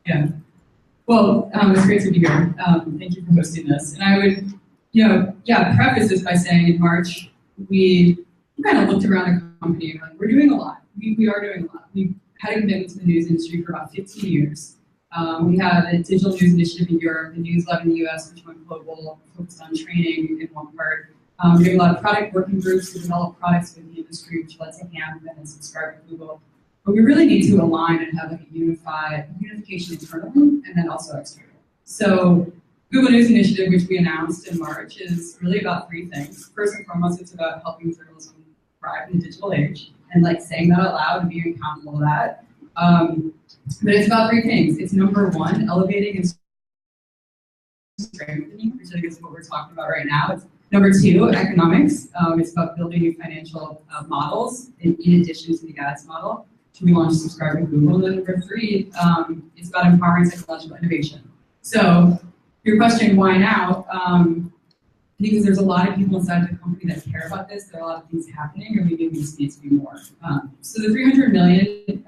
Yeah. Well, it's great to be here. Thank you for hosting this. And I would, preface this by saying in March, we kind of looked around the company and like, we're doing a lot. We are doing a lot. We've had a commitment to the news industry for about 15 years. We have a digital news initiative in Europe, the News Lab in the US, which went global, focused on training in one part. We have a lot of product working groups to develop products within the industry, which led to HAM and subscribe to Google. But we really need to align and have like a unification internally and then also externally. So Google News Initiative, which we announced in March, is really about three things. First and foremost, it's about helping journalism thrive in the digital age and like saying that out loud and being accountable to that. But it's about three things. It's number one, elevating and strengthening, which I think is what we're talking about right now. It's number two, economics. It's about building new financial models in addition to the ads model. We launched Subscribe to Google. And then number three, it's about empowering technological innovation. So your question, why now? Because there's a lot of people inside the company that care about this. There are a lot of things happening, and we knew we just need to do more. So the 300 million,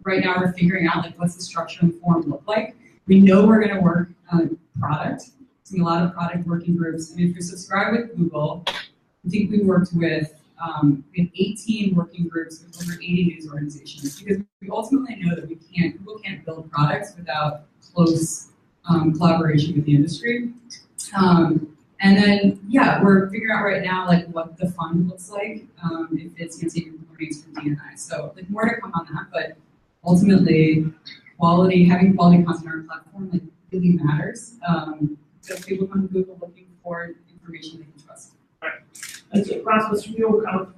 right now we're figuring out like what's the structure and form look like. We know we're going to work on product. There's a lot of product working groups. I mean, if you subscribe with Google, I think we worked with we have 18 working groups with over 80 news organizations because we ultimately know that Google can't build products without close collaboration with the industry. And then, we're figuring out right now like what the fund looks like if it's taking learnings from DNI. So like more to come on that, but ultimately, having quality content on our platform like really matters. So people come to Google looking for information they can trust. Right. And so, Rasmus, from your kind of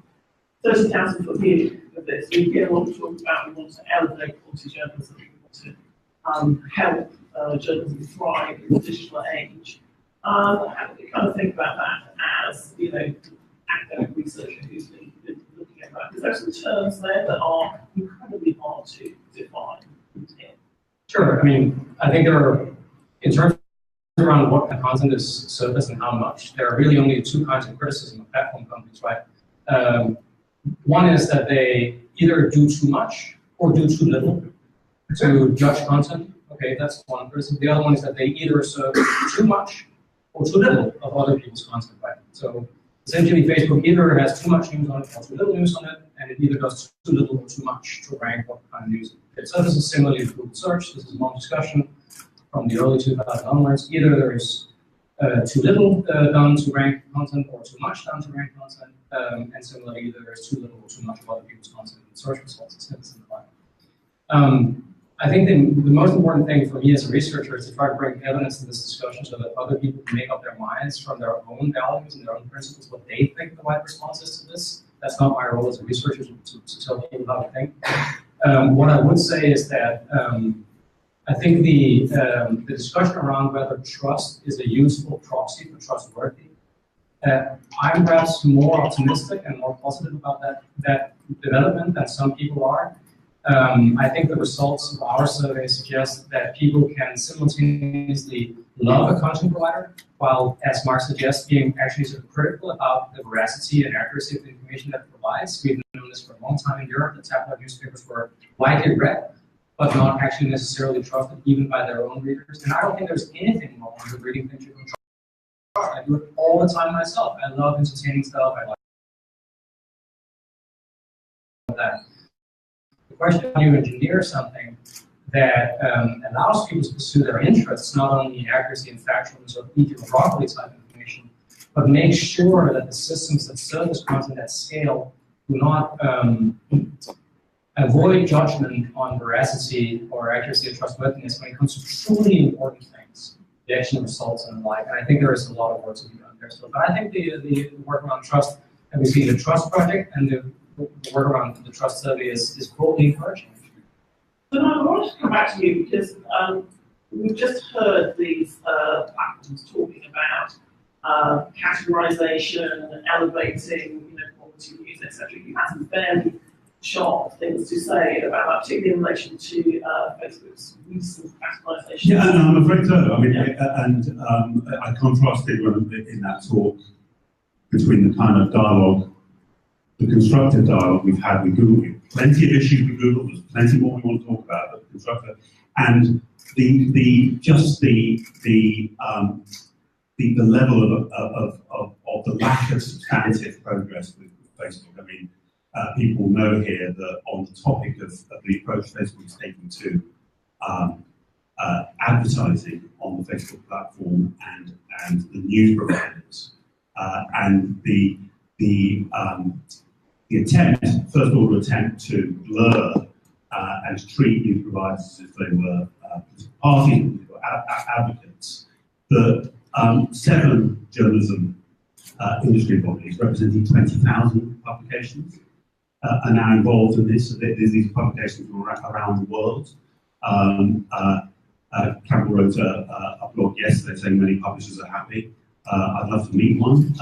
30,000 foot view of this, we hear a lot of talk about we want to elevate quality journalism, we want to help journalism thrive in the digital age. How do you kind of think about that as, academic researcher who's been looking at that? Because there are some terms there that are incredibly hard to define. Sure. I mean, I think there are, in terms around what kind of content is surfaced and how much, there are really only two kinds of criticism of platform companies, right? One is that they either do too much or do too little to judge content. Okay, that's one criticism. The other one is that they either serve too much or too little of other people's content, right? So essentially, Facebook either has too much news on it or too little news on it, and it either does too little or too much to rank what kind of news it surfaces. Similarly to Google Search, this is a long discussion from the early 2000s onwards. Either there is too little done to rank content or too much done to rank content, and similarly, either there is too little or too much of other people's content in search results. It's simple. I think the most important thing for me as a researcher is to try to bring evidence to this discussion so that other people can make up their minds from their own values and their own principles what they think the right response is to this. That's not my role as a researcher to tell people how to think. What I would say is that I think the discussion around whether trust is a useful proxy for trustworthy, I'm perhaps more optimistic and more positive about that development than some people are. I think the results of our survey suggest that people can simultaneously love a content provider, while, as Mark suggests, being actually sort of critical about the veracity and accuracy of the information that it provides. We've known this for a long time in Europe, that tabloid newspapers were widely read, but not actually necessarily trusted even by their own readers. And I don't think there's anything wrong with reading things you can trust. I do it all the time myself. I love entertaining stuff. I like that. The question is, how do you engineer something that allows people to pursue their interests, not only in accuracy and factualness or eat your broccoli type information, but make sure that the systems that serve this content at scale do not avoid judgment on veracity or accuracy or trustworthiness when it comes to truly important things, the action results and the like. And I think there is a lot of work to be done there still. But I think the work around trust, and we see the Trust Project and the work around the Trust Survey is broadly encouraging. So now I want to come back to you because we've just heard these platforms talking about categorization, elevating, quality news, etc. You have some fairly sharp things to say about that, particularly in relation to Facebook's recent categorization. Yeah, no, I'm afraid so. I mean, and I contrasted in that talk between the kind of dialogue the constructive dialogue we've had with Google. We have plenty of issues with Google. There's plenty more we want to talk about, but constructive and the level of the lack of substantive progress with Facebook. I mean, people know here that on the topic of the approach Facebook is taking to advertising on the Facebook platform and the news providers and the attempt, first order attempt to blur and to treat news providers as if they were political parties or advocates. The 7 journalism industry bodies representing 20,000 publications are now involved in this. These publications from around the world. Campbell wrote a blog yesterday saying many publishers are happy. I'd love to meet one.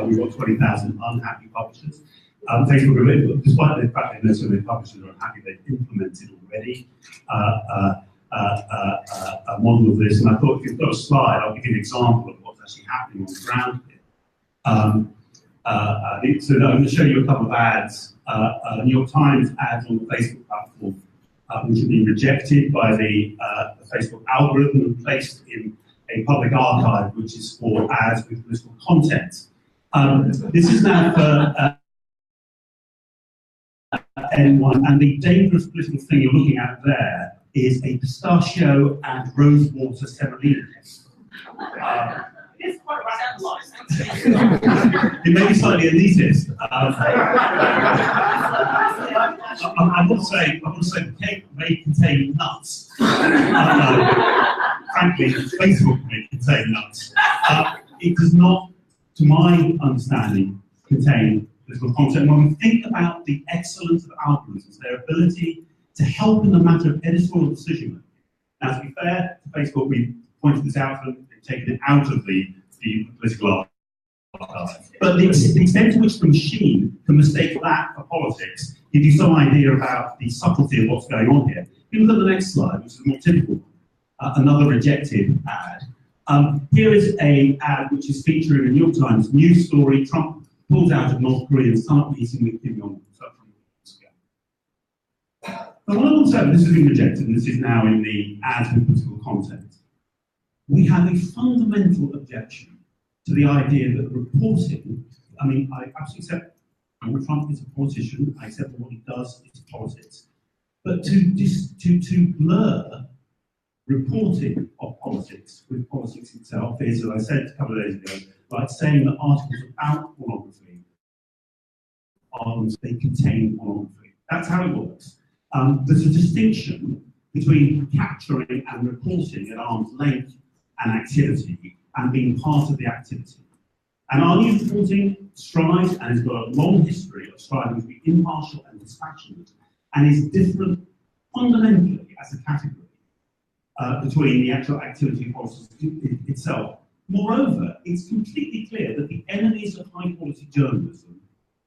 We've got 20,000 unhappy publishers. Facebook, despite the fact that so many publishers are unhappy, they've implemented already a model of this. And I thought if you've got a slide, I'll give you an example of what's actually happening on the ground here. So I'm going to show you a couple of ads. New York Times ads on the Facebook platform, which have been rejected by the Facebook algorithm and placed in a public archive, which is for ads with political content. This is now for anyone, and the dangerous political thing you're looking at there is a pistachio and rosewater semolina. It's quite radicalised. It may be slightly elitist. I want to say the cake may contain nuts. Frankly, Facebook may contain nuts. It does not, to my understanding, contain political content. When we think about the excellence of algorithms, their ability to help in the matter of editorial decision making. Now, to be fair to Facebook, we pointed this out and taken it out of the political archive. But the extent to which the machine can mistake that for politics gives you some idea about the subtlety of what's going on here. If you look at the next slide, which is a more typical one, another rejected ad. Here is an ad which is featuring a New York Times news story. Trump pulls out of North Korean summit meeting with Kim Jong-un. But what I want to say, this has been rejected, and this is now in the ads with political content. We have a fundamental objection to the idea that reporting, I mean, I absolutely accept Donald Trump is a politician, I accept that what he does is politics. But to blur reporting of politics with politics itself is, as I said a couple of days ago, like saying that articles about pornography they contain pornography. That's how it works. There's a distinction between capturing and reporting at arm's length an activity and being part of the activity. And our news reporting strives and has got a long history of striving to be impartial and dispassionate and is different fundamentally as a category between the actual activity of politics itself. Moreover, it's completely clear that the enemies of high quality journalism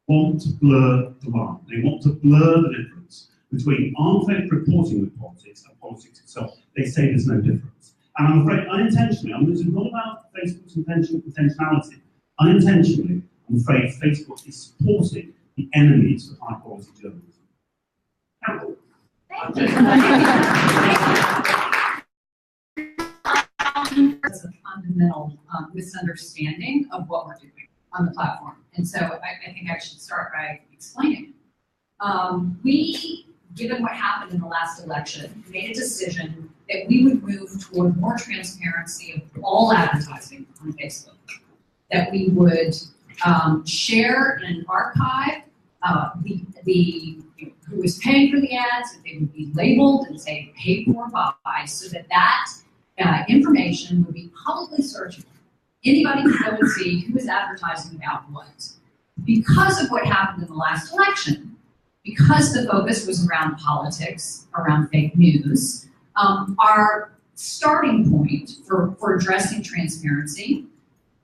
want to blur the line. They want to blur the difference between arm's length reporting of politics and politics itself. They say there's no difference. And I'm afraid unintentionally, this is not about Facebook's intentionality. Unintentionally, I'm afraid Facebook is supporting the enemies of high quality journalism. Campbell. It's a fundamental misunderstanding of what we're doing on the platform. And so I think I should start by explaining. We, given what happened in the last election, made a decision that we would move toward more transparency of all advertising on Facebook. That we would share and archive who was paying for the ads, that they would be labeled and say paid for by, so that information would be publicly searchable. Anybody could go and see who was advertising about what. Because of what happened in the last election, because the focus was around politics, around fake news, our starting point for addressing transparency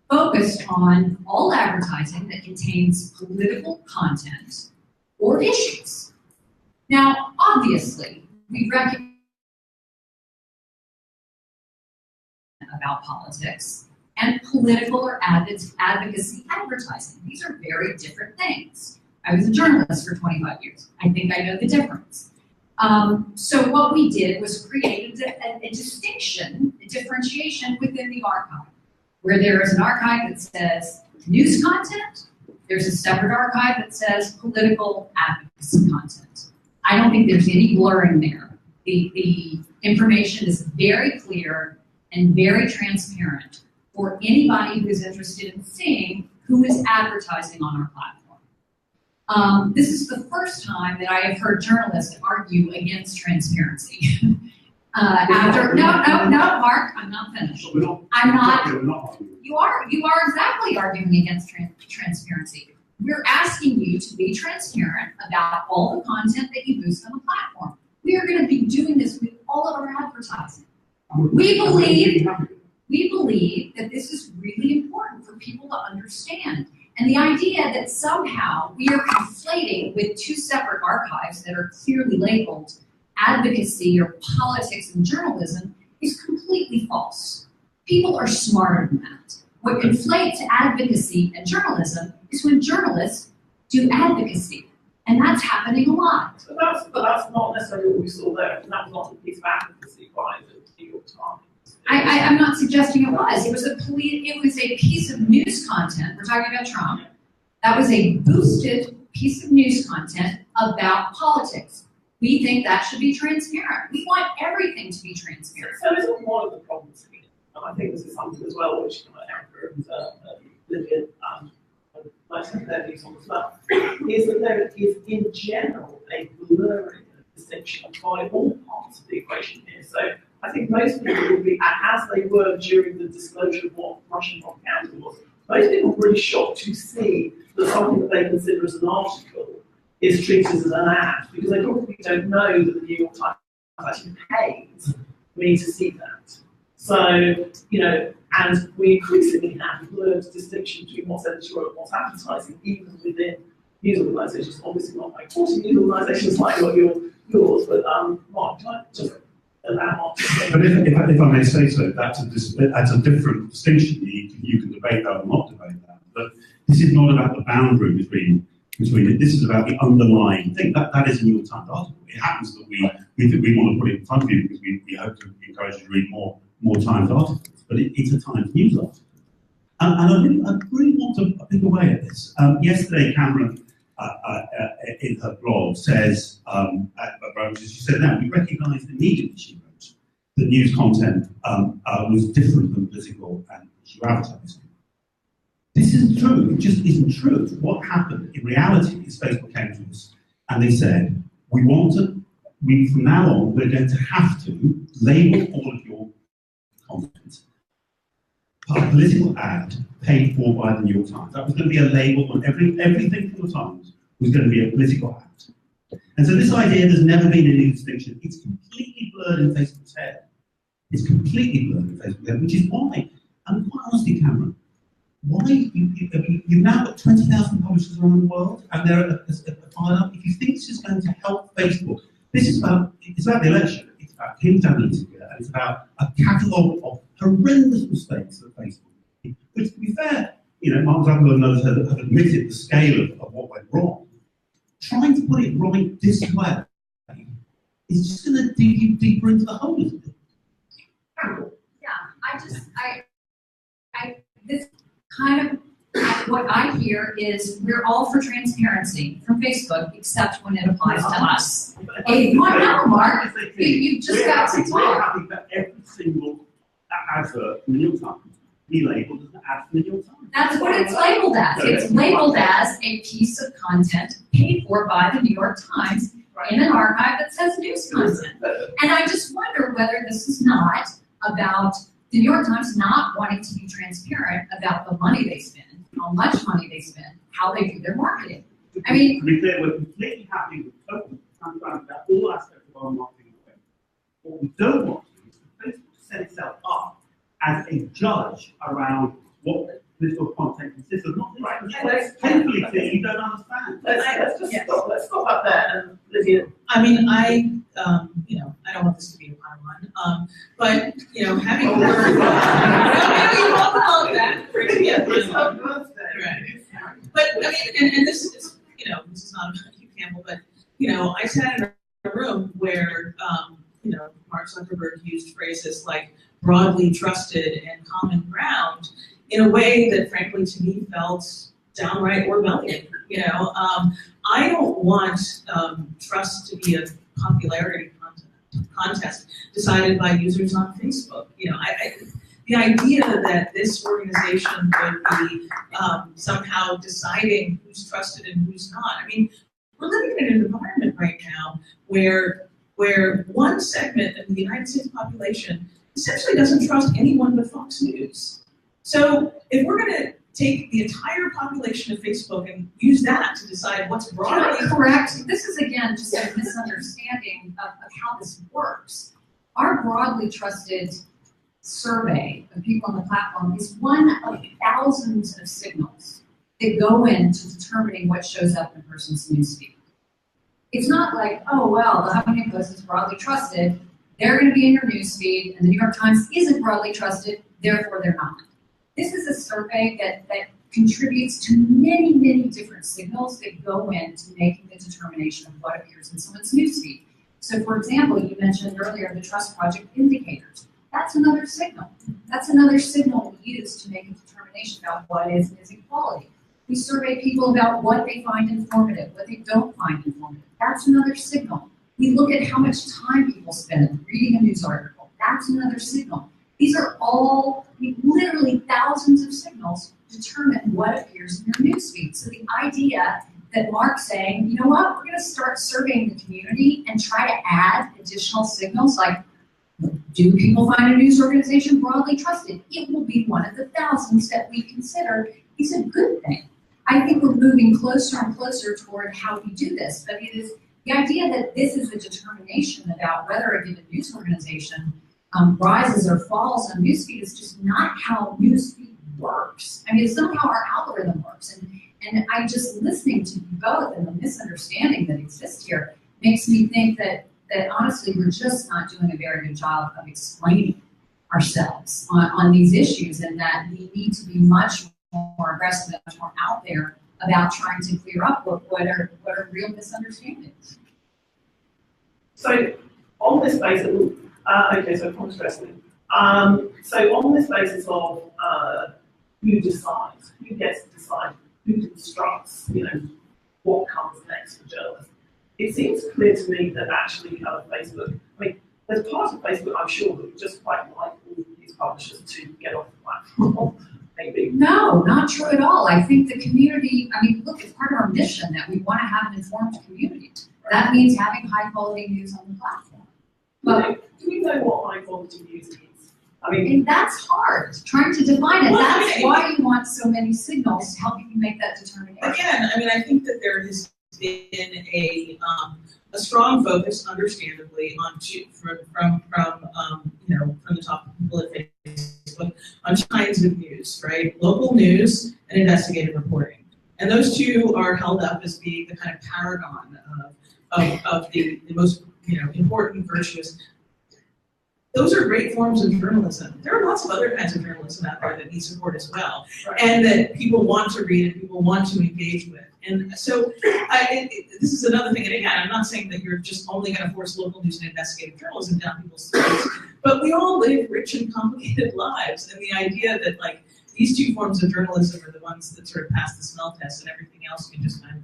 focused on all advertising that contains political content or issues. Now, obviously, we recognize about politics and political or advocacy advertising. These are very different things. I was a journalist for 25 years. I think I know the difference. So what we did was create a distinction, a differentiation within the archive, where there is an archive that says news content, there's a separate archive that says political advocacy content. I don't think there's any blurring there. The information is very clear and very transparent for anybody who's interested in seeing who is advertising on our platform. This is the first time that I have heard journalists argue against transparency. Mark, I'm not finished. I'm not. You are exactly arguing against transparency. We're asking you to be transparent about all the content that you boost on the platform. We are going to be doing this with all of our advertising. We believe that this is really important for people to understand. And the idea that somehow we are conflating with two separate archives that are clearly labeled advocacy or politics and journalism is completely false. People are smarter than that. What conflates advocacy and journalism is when journalists do advocacy. And that's happening a lot. But that's not necessarily what we saw there. And that was not a piece of advocacy by the New York Times. I'm not suggesting it was. It was a piece of news content. We're talking about Trump. That was a boosted piece of news content about politics. We think that should be transparent. We want everything to be transparent. So isn't one of the problems here, and I think this is something as well which Erica and Lydia their views on as well, is that there is in general a blurring distinction by all parts of the equation here. So I think most people will be, as they were during the disclosure of what Russian propaganda was, most people were really shocked to see that something that they consider as an article is treated as an ad, because they probably don't know that the New York Times actually pays me to see that. So, and we increasingly have a blurred distinction between what's editorial and what's advertising, even within news organisations. Obviously not by quoting news organisations like yours, but Mark, just allow Mark to say. But if I may say so, that's a different distinction. You can debate that or not debate that. But this is not about the boundary between it. This is about the underlying thing. That is a New York Times article. It happens that we want to put it in front of you because we hope to encourage you to read more Times articles. But it's a Times news article. And I really want to pick away at this. Yesterday, Cameron, in her blog, says, she said, now, we recognised immediately, she wrote, that news content was different than political and issue advertising. This isn't true. It just isn't true. What happened in reality is Facebook came to us and they said, from now on, we're going to have to label all of your content a political ad paid for by the New York Times. That was going to be a label on everything from the Times was going to be a political ad. And so this idea, there's never been any distinction. It's completely blurred in Facebook's head. It's completely blurred in Facebook's head, which is why, and quite honestly, Cameron, why you've now got 20,000 publishers around the world, and they're at a fire. If you think this is going to help Facebook, it's about the election. It's about Cambridge Analytica, and it's about a catalogue of horrendous mistakes that Facebook did. Which, to be fair, Mark Zuckerberg and others have admitted the scale of what went wrong. Trying to put it right this way is just going to dig you deeper into the hole, isn't it? Yeah, this kind of, what I hear is we're all for transparency from Facebook, except when it applies to us. Hey, Mark, you just got to talk. We're happy that every single advert from the New York Times be labelled as an ad from the New York Times. That's what it's labelled as. It's labelled as a piece of content paid for by the New York Times in an archive that says news content. And I just wonder whether this is not about the New York Times not wanting to be transparent about the money they spend, how much money they spend, how they do their marketing. I mean, to be clear, we're completely happy with total transparency about all aspects of our marketing. What we don't want to do is for Facebook to set itself up as a judge around what political content consists of. Not painfully clear, you don't understand. Let's stop up there, and Lydia. I mean, I don't want this to be a pylon, but having worked, all that, Yeah, right. But I mean, and this is, Zuckerberg used phrases like broadly trusted and common ground in a way that, frankly, to me felt downright Orwellian. I don't want trust to be a popularity contest decided by users on Facebook. The idea that this organization would be somehow deciding who's trusted and who's not. I mean, we're living in an environment right now where one segment of the United States population essentially doesn't trust anyone but Fox News. So if we're going to take the entire population of Facebook and use that to decide what's broadly correct. This is again just a misunderstanding of how this works. Our broadly trusted survey of people on the platform is one of thousands of signals that go into determining what shows up in a person's newsfeed. It's not like, oh well, the Huffington Post is broadly trusted, they're going to be in your newsfeed, and the New York Times isn't broadly trusted, therefore they're not. This is a survey that contributes to many, many different signals that go into making the determination of what appears in someone's newsfeed. So for example, you mentioned earlier the Trust Project indicators. That's another signal. That's another signal we use to make a determination about what is and isn't quality. We survey people about what they find informative, what they don't find informative. That's another signal. We look at how much time people spend reading a news article. That's another signal. These are all literally thousands of signals determine what appears in your newsfeed. So the idea that Mark's saying, you know what, we're going to start surveying the community and try to add additional signals like, do people find a news organization broadly trusted? It will be one of the thousands that we consider is a good thing. I think we're moving closer and closer toward how we do this, but it is the idea that this is a determination about whether a given news organization rises or falls on newsfeed is just not how newsfeed works. I mean, it's not how our algorithm works. And I just listening to you both and the misunderstanding that exists here makes me think that honestly we're just not doing a very good job of explaining ourselves on these issues, and that we need to be much more aggressive and much more out there about trying to clear up what are real misunderstandings. So on this basis, so promise wrestling. So on this basis of who decides, who gets to decide, who constructs, what comes next for journalists, it seems clear to me that actually Facebook, I mean, there's parts of Facebook I'm sure that would just quite like all these publishers to get off the platform, maybe. No, not true at all. I think the community, I mean, look, it's part of our mission that we want to have an informed community. That means having high quality news on the platform. But do we know what high quality news means? I mean, and that's hard, trying to define it. That's why you want so many signals to help you make that determination. Again, I mean, I think that there has been a strong focus, understandably, on from the top of people at Facebook on two kinds of news, right? Local news and investigative reporting, and those two are held up as being the kind of paragon of the most important, virtuous. Those are great forms of journalism. There are lots of other kinds of journalism out there that need support as well, right, and that people want to read and people want to engage with. And so this is another thing, and again, I'm not saying that you're just only going to force local news and investigative journalism down people's throats, but we all live rich and complicated lives, and the idea that like these two forms of journalism are the ones that sort of pass the smell test and everything else can just kind of,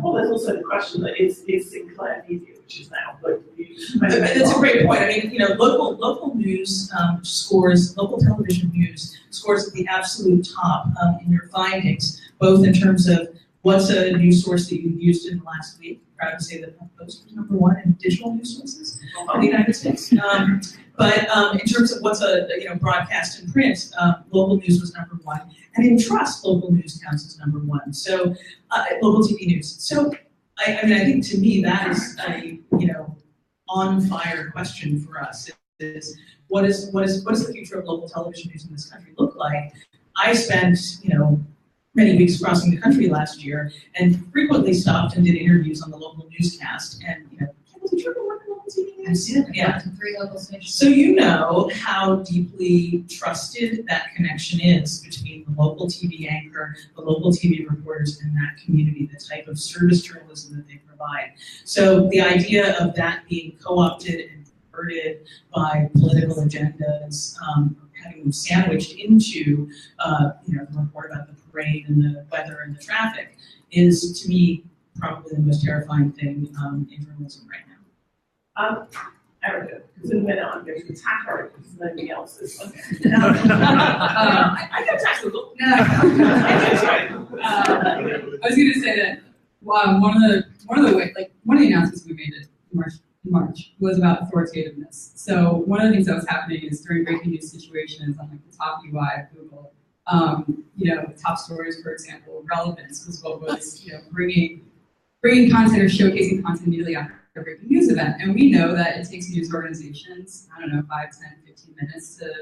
Well, there's also the question that is Sinclair Media, which is now local news. That's a great point. I mean, local news scores, local television news scores at the absolute top in your findings, both in terms of what's a news source that you've used in the last week. I'm proud to say that Post was #1 in digital news sources in the United States. But in terms of what's a broadcast and print, local news was #1, and in trust, local news counts as #1. So local TV news. So I mean, I think to me that is a on fire question for us. Is what is the future of local television news in this country look like? I spent many weeks crossing the country last year and frequently stopped and did interviews on the local newscast. And did you ever work in local TV news? I did. Yeah. To 3 local stations. So you know how deeply trusted that connection is between the local TV anchor, the local TV reporters, and that community, the type of service journalism that they provide. So the idea of that being co-opted and perverted by political agendas, having them sandwiched into, the report about the parade and the weather and the traffic is, to me, probably the most terrifying thing in journalism right now. Erica, because in a minute I'm going to attack her because nobody else is. Okay. I can attack the book. I was going to say that one of the announcements we made in March was about authoritativeness. So one of the things that was happening is during breaking news situations on the top UI of Google, top stories, for example, relevance was what was bringing content or showcasing content immediately after a breaking news event. And we know that it takes news organizations, 5, 10, 15 minutes to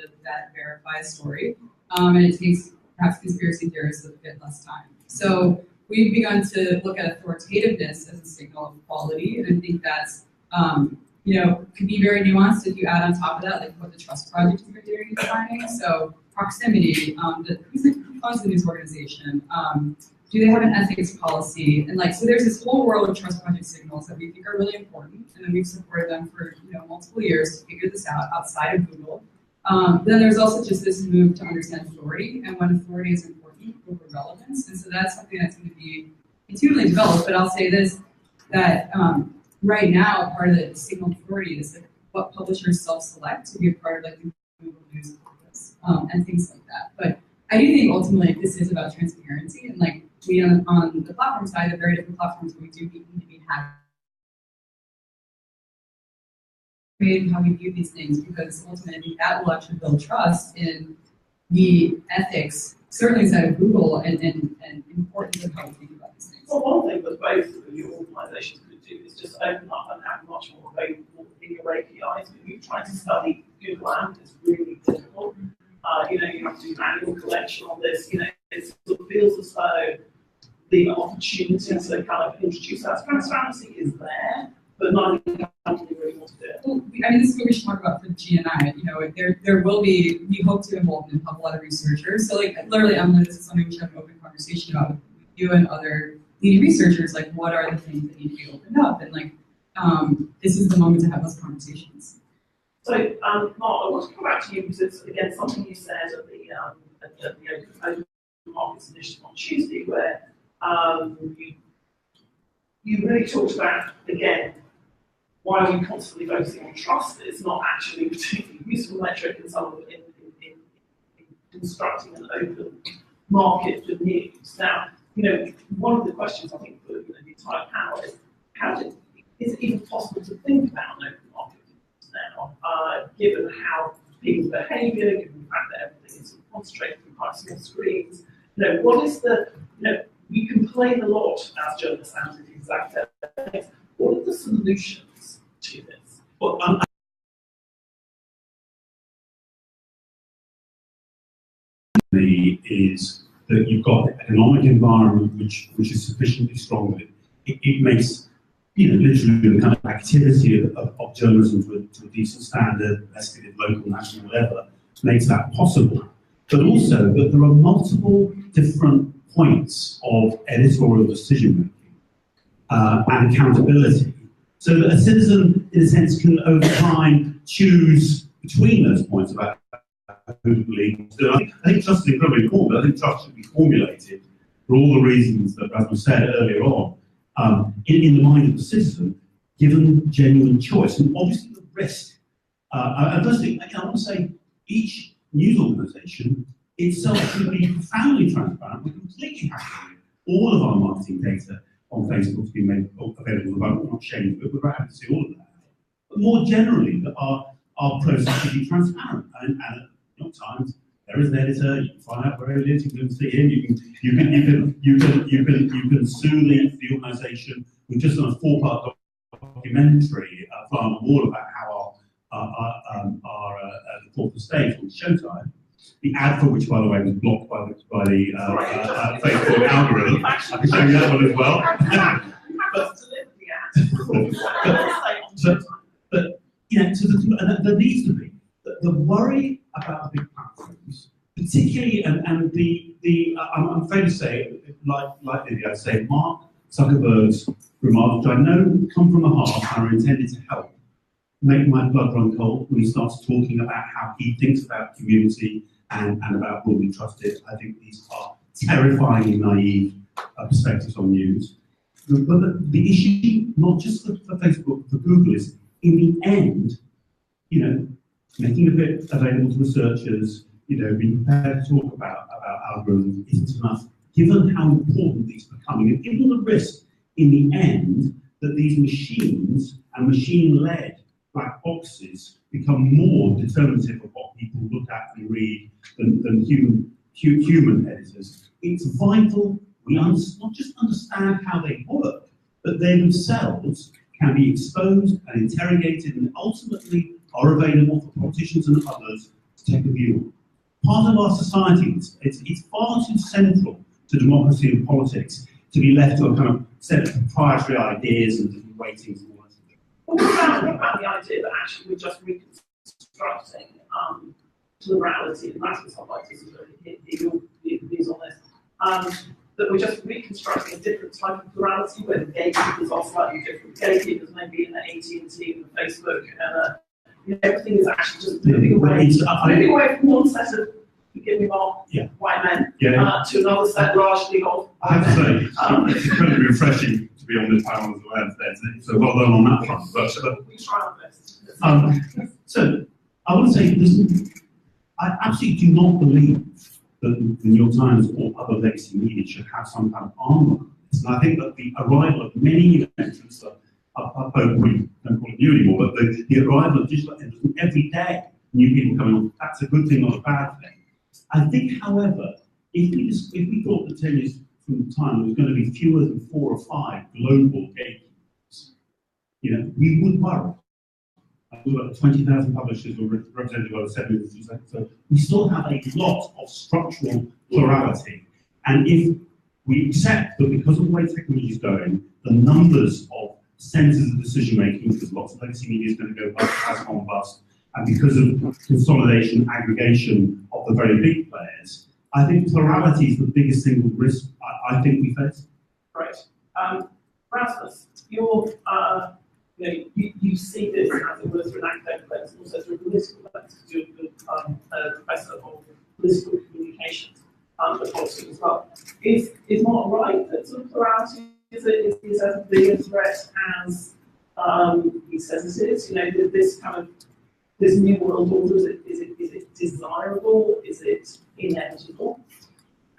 verify a story. And it takes perhaps conspiracy theorists a bit less time. So we've begun to look at authoritativeness as a signal of quality. And I think that's, could be very nuanced if you add on top of that, what the Trust Project has been doing in defining. So proximity, who funds the news organization? Do they have an ethics policy? And so there's this whole world of Trust Project signals that we think are really important, and then we've supported them for multiple years to figure this out outside of Google. Then there's also just this move to understand authority, and when authority is important over relevance, and so that's something that's going to be continually developed. But I'll say this, that right now, part of the signal authority is what publishers self-select to be a part of the Google News corpus and things like that. But I do think ultimately this is about transparency, and we on the platform side, the very different platforms that we do need to be having how we view these things, because ultimately that will actually build trust in the ethics, certainly inside of Google, and importance of how we think about these things. Well, one thing that both of your organisations could do is just open up and have much more available in your APIs. If you're trying to study Google AMP, it's really difficult. You have to do manual collection on this. It sort of feels as though the opportunity to kind of introduce that transparency is there, but not every company really wants to do it. Well, this is what we should talk about for GNI. There will be, we hope to involve a couple other researchers. So literally, Emily, this is something we should have an open conversation about with you and other leading researchers, what are the things that need to be opened up? And this is the moment to have those conversations. So, Mark, I want to come back to you because it's, again, something you said at the Open Markets Initiative on Tuesday, where you really talked about, again, why are we constantly focusing on trust? It's not actually a particularly useful metric in in constructing an open market for news. Now, one of the questions I think for the entire panel is, is it even possible to think about an open market now, given how people's behaviour, given the fact that everything is concentrated in quite small screens? What is the, we complain a lot as journalists and the exact things. What are the solutions to this? Well, is that you've got an economic environment which is sufficiently strong that it makes literally the kind of activity of journalism to a decent standard, escalated local, national, whatever, makes that possible. But also that there are multiple different points of editorial decision making and accountability, so that a citizen, in a sense, can over time choose between those points about who to believe. I think trust is incredibly important, but I think trust should be formulated for all the reasons that Rasmus said earlier on, in the mind of the citizen, given genuine choice. And obviously the risk. Firstly, I want to say each news organisation itself should be profoundly transparent. We're completely happy with all of our marketing data on Facebook to be made available. We're not ashamed, but we're happy to see all of that. But more generally, that our process should be transparent. And at times, there is an editor. You can find out where it is. You can see him. You can sue the organisation. We've just done a 4-part documentary fly on the wall about how our the corporate stage on Showtime. The ad for which, by the way, was blocked by the Facebook algorithm. I can show you that one as well. But there needs to be the worry about the big platforms, particularly, and I'm afraid to say, like Lydia, I say, Mark Zuckerberg's remarks, which I know come from the heart and are intended to help, make my blood run cold when he starts talking about how he thinks about community and about broadly trusted. I think these are terrifyingly naive perspectives on news. But the issue, not just for Facebook, for Google, is in the end, making a bit available to researchers, being prepared to talk about algorithms isn't enough, given how important these are becoming, and given the risk in the end that these machines and machine-led black boxes become more determinative of what people look at and read than human editors. It's vital we not just understand how they work, but they themselves can be exposed and interrogated and ultimately are available for politicians and others to take a view on. Part of our society, it's far too central to democracy and politics to be left to a kind of set of proprietary ideas and different ratings and all that sort of thing. What about the idea that actually we're just reconstructing plurality, and that's what I'd like to sort of hit your views on this, that we're just reconstructing a different type of plurality where the gatekeepers are slightly different. Gatekeepers maybe in the AT&T and the Facebook, and everything is actually just moving away from one set of, forgive me, Mark, white men to another set largely of. I have to say, it's incredibly refreshing to be on this panel as well. So well done on that front. But we try our best. So I want to say, I absolutely do not believe that the New York Times or other legacy media should have some kind of armor. And I think that the arrival of many new entrants are both, we don't call it new anymore, but the arrival of digital entrants every day, new people coming on, that's a good thing, not a bad thing. I think, however, if we thought that 10 years from the time there was going to be fewer than 4 or 5 global gatekeepers, we would worry. About 20,000 publishers were represented by the 7 institutes. So we still have a lot of structural plurality. And if we accept that because of the way technology is going, the numbers of centers of decision making, because lots of legacy media is going to go bust, has gone bust, and because of consolidation, aggregation of the very big players, I think plurality is the biggest single risk I think we face. Great. Rasmus, you see this as it was through an academic lens and also through a political lens, because you're the professor of political communications at Thompson as well. Is Mark right that sort of plurality is as big a threat as he says it is? This new world order, is it desirable? Is it inevitable?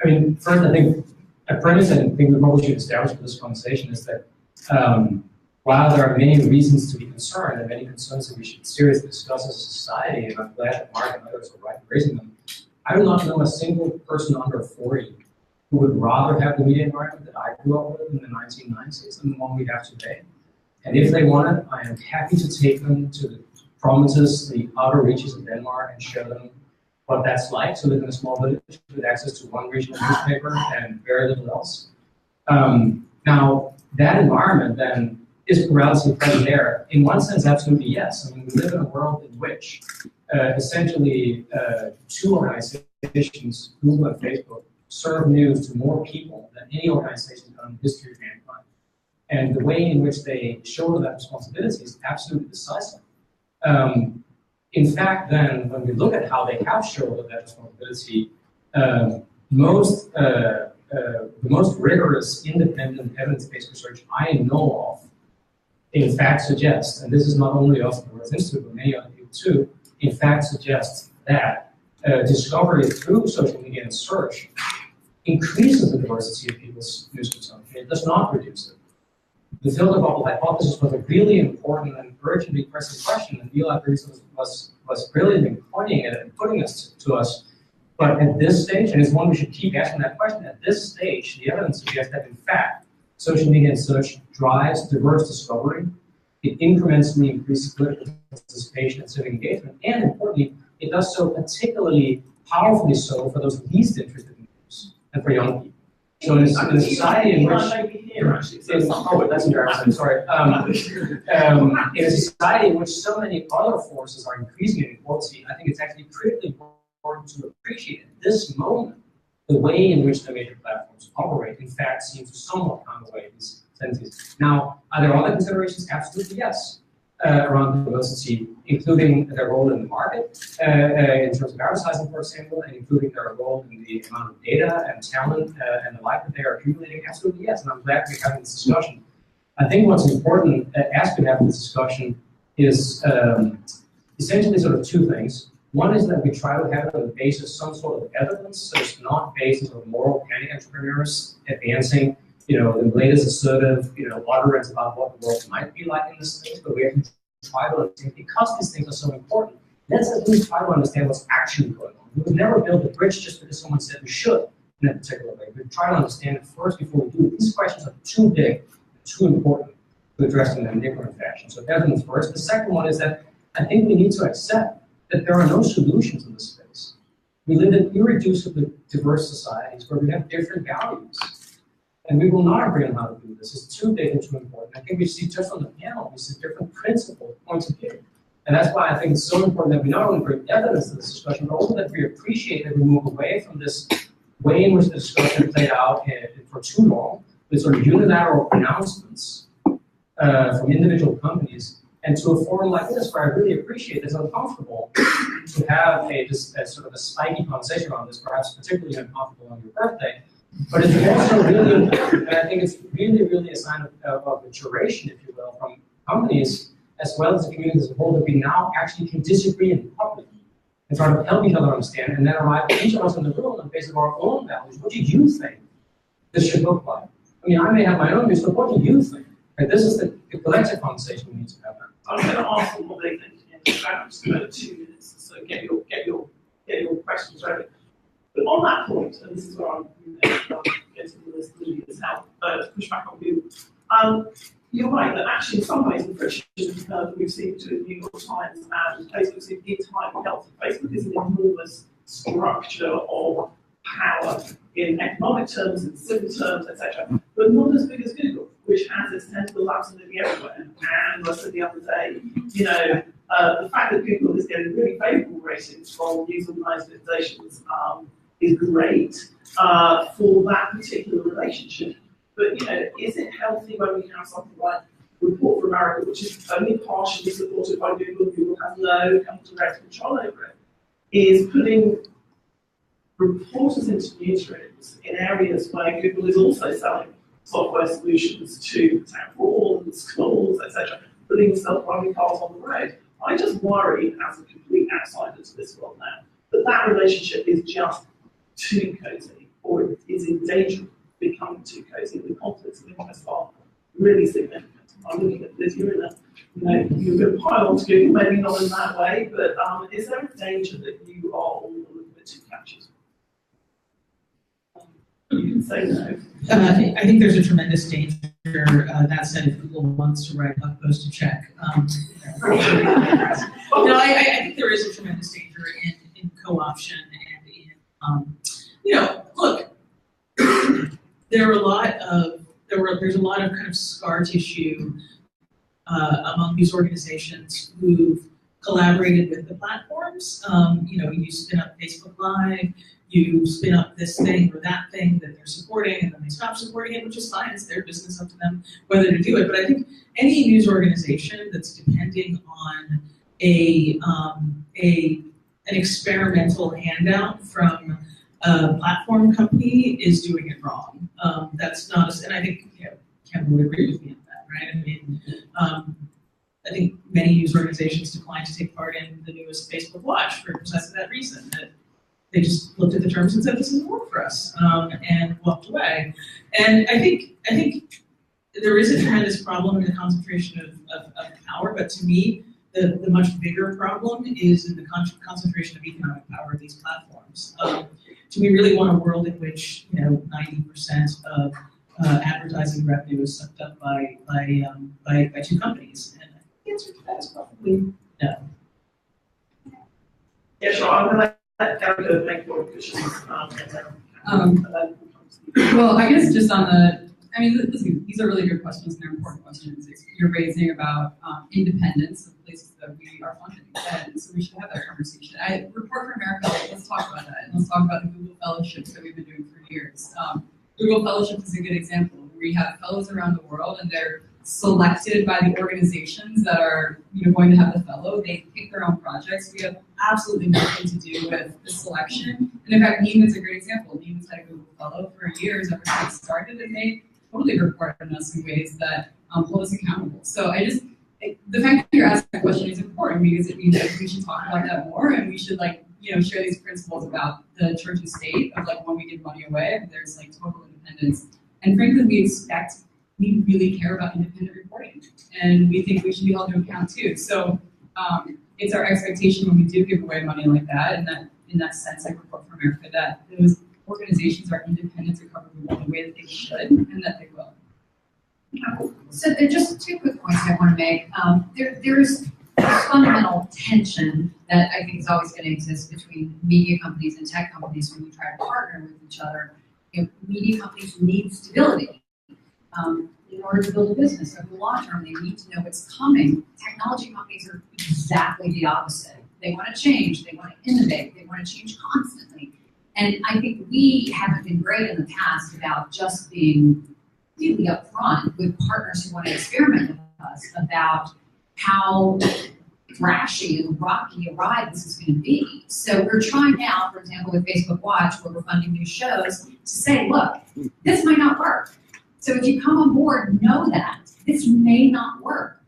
I mean, first, I think a premise I think we probably should establish for this conversation is that while there are many reasons to be concerned and many concerns that we should seriously discuss as a society, and I'm glad that Mark and others are raising them, I do not know a single person under 40 who would rather have the media environment that I grew up with in the 1990s than the one we have today. And if they want it, I am happy to take them to the provinces, the outer reaches of Denmark, and show them what that's like to live in a small village with access to one regional newspaper and very little else. Now, that environment then is plurality present there? In one sense, absolutely yes. I mean, we live in a world in which essentially 2 organizations, Google and Facebook, serve news to more people than any organization done in the history of mankind. And the way in which they shoulder that responsibility is absolutely decisive. In fact, then, when we look at how they have shouldered that responsibility, the most rigorous, independent, evidence-based research I know of, in fact, suggests, and this is not only us at the Reuters Institute, but many other people too, in fact suggests that discovery through social media and search increases the diversity of people's news consumption. It does not reduce it. The filter bubble hypothesis was a really important and urgently pressing question, and Neil was brilliantly pointing at it and putting us to us. But at this stage, and it's one we should keep asking that question, at this stage, the evidence suggests that in fact, social media and search drives diverse discovery. It incrementally increases political participation and civic engagement, and importantly, it does so particularly powerfully so for those least interested in news and for young people. So in a society in which that's embarrassing. Sorry. In a society in which so many other forces are increasing inequality, I think it's actually critically important to appreciate at this moment the way in which the major platforms operate, in fact, seems to somewhat counterweigh these tendencies. Now, are there other considerations? Absolutely, yes. around diversity, including their role in the market, in terms of advertising, for example, and including their role in the amount of data and talent and the like that they are accumulating? Absolutely yes, and I'm glad we're having this discussion. I think what's important as we have this discussion is essentially sort of two things. One is that we try to have it on the basis of some sort of evidence, so it's not basis of moral panic entrepreneurs advancing, the latest assertive, utterance about what the world might be like in this space, but we have to try to understand, because these things are so important, let's at least try to understand what's actually going on. We would never build a bridge just because someone said we should in a particular way. We try to understand it first before we do it. These questions are too big, too important to address in a different fashion. So evidence first. The second one is that I think we need to accept that there are no solutions in this space. We live in irreducibly diverse societies where we have different values. And we will not agree on how to do this. It's too big and too important. I think we see just on the panel, we see different principles, points of view. And that's why I think it's so important that we not only bring evidence to this discussion, but also that we appreciate that we move away from this way in which the discussion played out for too long, with sort of unilateral pronouncements from individual companies, and to a forum like this, where I really appreciate it's uncomfortable to have just a sort of a spiky conversation around this, perhaps particularly uncomfortable on your birthday. But it's also really important, and I think it's really, really a sign of maturation, if you will, from companies as well as the community as a whole, that we now actually can disagree in public and try to help each other understand, and then arrive at each of us in the room on the basis of our own values. What do you think this should look like? I mean, I may have my own views, but what do you think? Right? This is the collective conversation we need to have now. I'm going to ask them what they think in about 2 minutes, so get your questions ready. But on that point, and this is where I'm getting this Lydia's help, push back on you. You're right that actually in some ways the friction we've seen to New York Times and Facebook seem entirely healthy. Facebook is an enormous structure of power in economic terms, in civil terms, etc., but not as big as Google, which has its tentacles absolutely everywhere. And I said the other day, the fact that Google is getting really favourable ratings from news organisations is great for that particular relationship. But is it healthy when we have something like Report for America, which is only partially supported by Google? Google has no direct control over it. Is putting reporters into newsrooms in areas where Google is also selling software solutions to attack fraud, schools, etc., putting self-driving cars on the road. I just worry, as a complete outsider to this world now, that relationship is just too cozy, or it is in danger of becoming too cozy. The conflicts of interest are really significant. I'm looking at this, you're going to pile on to Google, maybe not in that way, but is there a danger that you are all a little bit too catches? You can say no. I think there's a tremendous danger. That said, if Google wants to write a post to check. No, I think there is a tremendous danger in co-option and in, look, there's a lot of kind of scar tissue among these organizations who've collaborated with the platforms. You spin up Facebook Live, you spin up this thing or that thing that they're supporting, and then they stop supporting it, which is fine. It's their business, up to them whether to do it. But I think any news organization that's depending on an experimental handout from a platform company is doing it wrong. That's not, and I think Ken would agree with me on that, right? I mean, I think many news organizations declined to take part in the newest Facebook Watch for precisely that reason, that they just looked at the terms and said, this doesn't work for us, and walked away. And I think there is a tremendous problem in the concentration of power, but to me, the much bigger problem is in the concentration of economic power of these platforms. Do we really want a world in which 90% of advertising revenue is sucked up by two companies? And the answer to that is probably no. Yeah, sure. I'm going to let Erica make more questions. Well, I guess just on listen, these are really good questions and they're important questions. You're raising about independence of places that we are funding, and so we should have that conversation. Report for America, let's talk about that, and let's talk about the Google Fellowships that we've been doing for years. Google Fellowships is a good example. We have fellows around the world, and they're selected by the organizations that are going to have the fellow. They pick their own projects. We have absolutely nothing to do with the selection. And in fact, Neiman's a great example. Neiman's had a Google Fellow for years ever since it started, and they totally report on us in ways that hold us accountable. So the fact that you're asking that question is important because it means that we should talk about that more, and we should share these principles about the church and state of when we give money away, there's total independence. And frankly, we really care about independent reporting, and we think we should be held to account too. So it's our expectation when we do give away money like that, and that in that sense, like Report for America, that those organizations are independent to cover Google the way that they should, and that they will. So there are just two quick points I want to make. There's a fundamental tension that I think is always going to exist between media companies and tech companies when we try to partner with each other. Media companies need stability. In order to build a business over the long term, they need to know what's coming. Technology companies are exactly the opposite. They want to change, they want to innovate, they want to change constantly. And I think we haven't been great in the past about just being really upfront with partners who want to experiment with us about how trashy and rocky a ride this is going to be. So we're trying now, for example, with Facebook Watch, where we're funding new shows, to say, look, this might not work. So if you come on board, know that this may not work.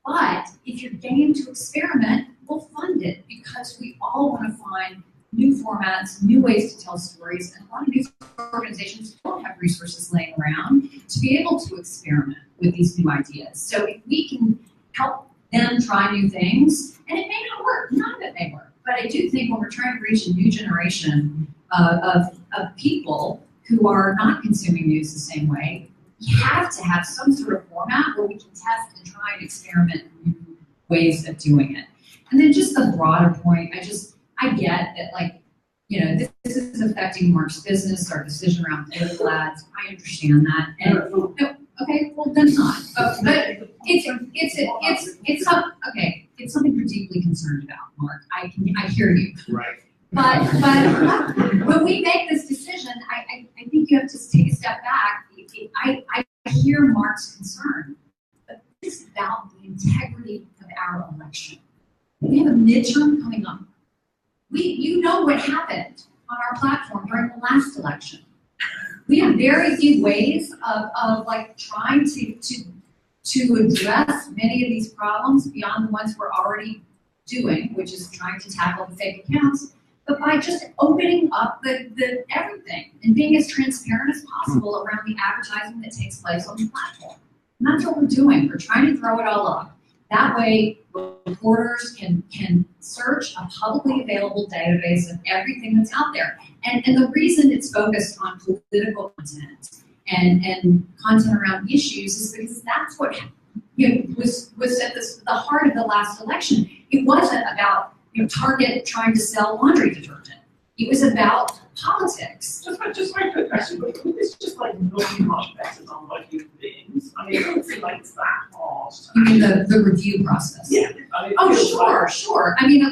But if you're game to experiment, we'll fund it because we all want to find new formats, new ways to tell stories, and a lot of news organizations don't have resources laying around to be able to experiment with these new ideas. So if we can help them try new things, and it may not work, none of it may work, but I do think when we're trying to reach a new generation of people who are not consuming news the same way, you have to have some sort of format where we can test and try and experiment new ways of doing it. And then just the broader point, I get that, this is affecting Mark's business, our decision around political ads. I understand that. And okay, well then not. But it's something you're deeply concerned about, Mark. I hear you. Right. But when we make this decision, I think you have to take a step back. I hear Mark's concern, but this is about the integrity of our election. We have a midterm coming up. You know what happened on our platform during the last election. We have very few ways of trying to address many of these problems beyond the ones we're already doing, which is trying to tackle the fake accounts, but by just opening up the everything and being as transparent as possible around the advertising that takes place on the platform. And that's what we're doing. We're trying to throw it all up. That way, reporters can search a publicly available database of everything that's out there. And the reason it's focused on political content and content around issues is because that's what was at the heart of the last election. It wasn't about Target trying to sell laundry detergent. It was about politics. Just very quick question, but it's just not much better than human beings. I mean, it doesn't seem like it's that hard. You mean the review process? Yeah. I mean, sure. I mean,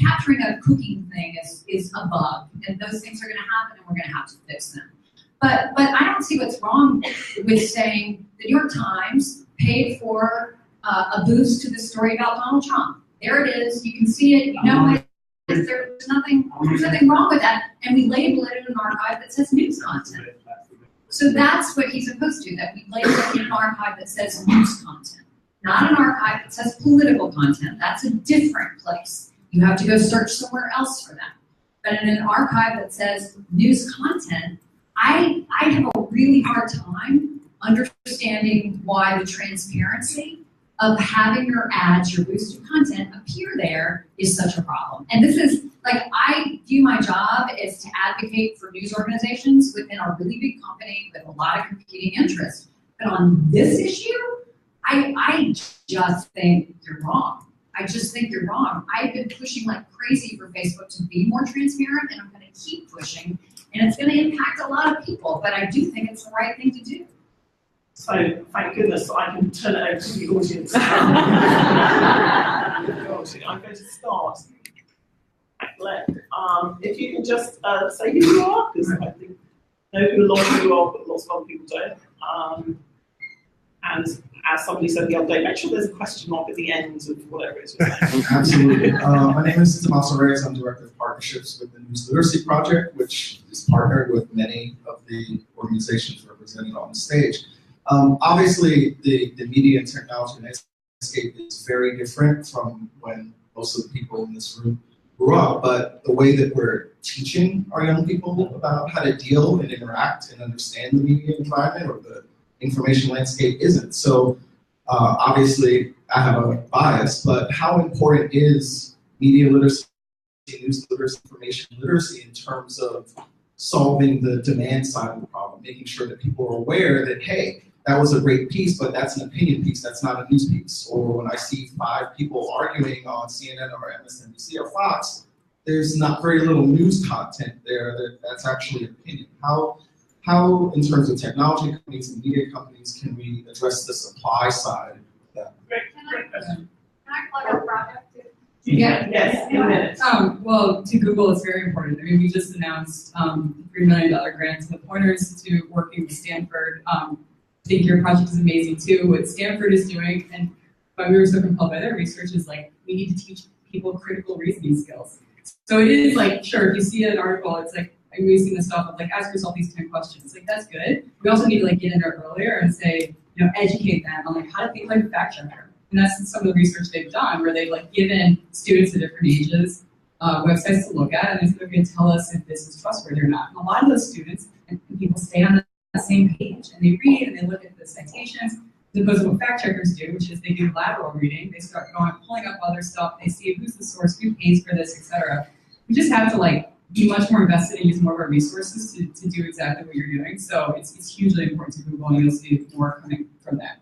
capturing a cooking thing is a bug, and those things are going to happen, and we're going to have to fix them. But I don't see what's wrong with saying the New York Times paid for a boost to the story about Donald Trump. There it is. You can see it. You know it. There's nothing wrong with that, and we label it in an archive that says news content. So that's what he's opposed to, that we label it in an archive that says news content, not an archive that says political content. That's a different place. You have to go search somewhere else for that. But in an archive that says news content, I have a really hard time understanding why the transparency of having your ads, your boosted content appear there is such a problem. And this is, I view my job is to advocate for news organizations within a really big company with a lot of competing interests. But on this issue, I just think you're wrong. I've been pushing like crazy for Facebook to be more transparent, and I'm going to keep pushing, and it's going to impact a lot of people, but I do think it's the right thing to do. So, thank goodness I can turn it over to the audience. I'm going to start back left. If you can just say who you are, because I think I know who a lot of you are, but lots of other people don't. And as somebody said the other day, make sure there's a question mark at the end of whatever it is. Absolutely. My name is Thompson. I'm Director of Partnerships with the News Literacy Project, which is partnered with many of the organizations represented on the stage. Obviously, the media and technology landscape is very different from when most of the people in this room grew up, but the way that we're teaching our young people about how to deal and interact and understand the media environment or the information landscape isn't. So obviously I have a bias, but how important is media literacy, news literacy, information literacy in terms of solving the demand side of the problem, making sure that people are aware that, hey, that was a great piece, but that's an opinion piece, that's not a news piece. Or when I see 5 people arguing on CNN or MSNBC or Fox, there's not very little news content there that's actually opinion. How, in terms of technology companies and media companies, can we address the supply side of that? Great question. Can I plug a project? Yeah. Yes, in a minute. Well, to Google, it's very important. I mean, we just announced a $3 million grant to the Poynter Institute working with Stanford. I think your project is amazing too. What Stanford is doing, and why we were so compelled by their research, is like we need to teach people critical reasoning skills. So it is like, sure, if you see an article, it's like, I'm using this stuff of like, ask yourself these 10 questions. Like, that's good. We also need to like get in there earlier and say, you know, educate them on like how to think like a fact checker. And that's some of the research they've done, where they've like given students at different ages websites to look at, and they're going to tell us if this is trustworthy or not. And a lot of those students and people stay on the same page, and they read and they look at the citations, as opposed to what fact checkers do, which is they do lateral reading. They start going, pulling up other stuff. They see who's the source, who pays for this, etc. We just have to like be much more invested and use more of our resources to do exactly what you're doing. So it's hugely important to Google, and you'll see more coming from that.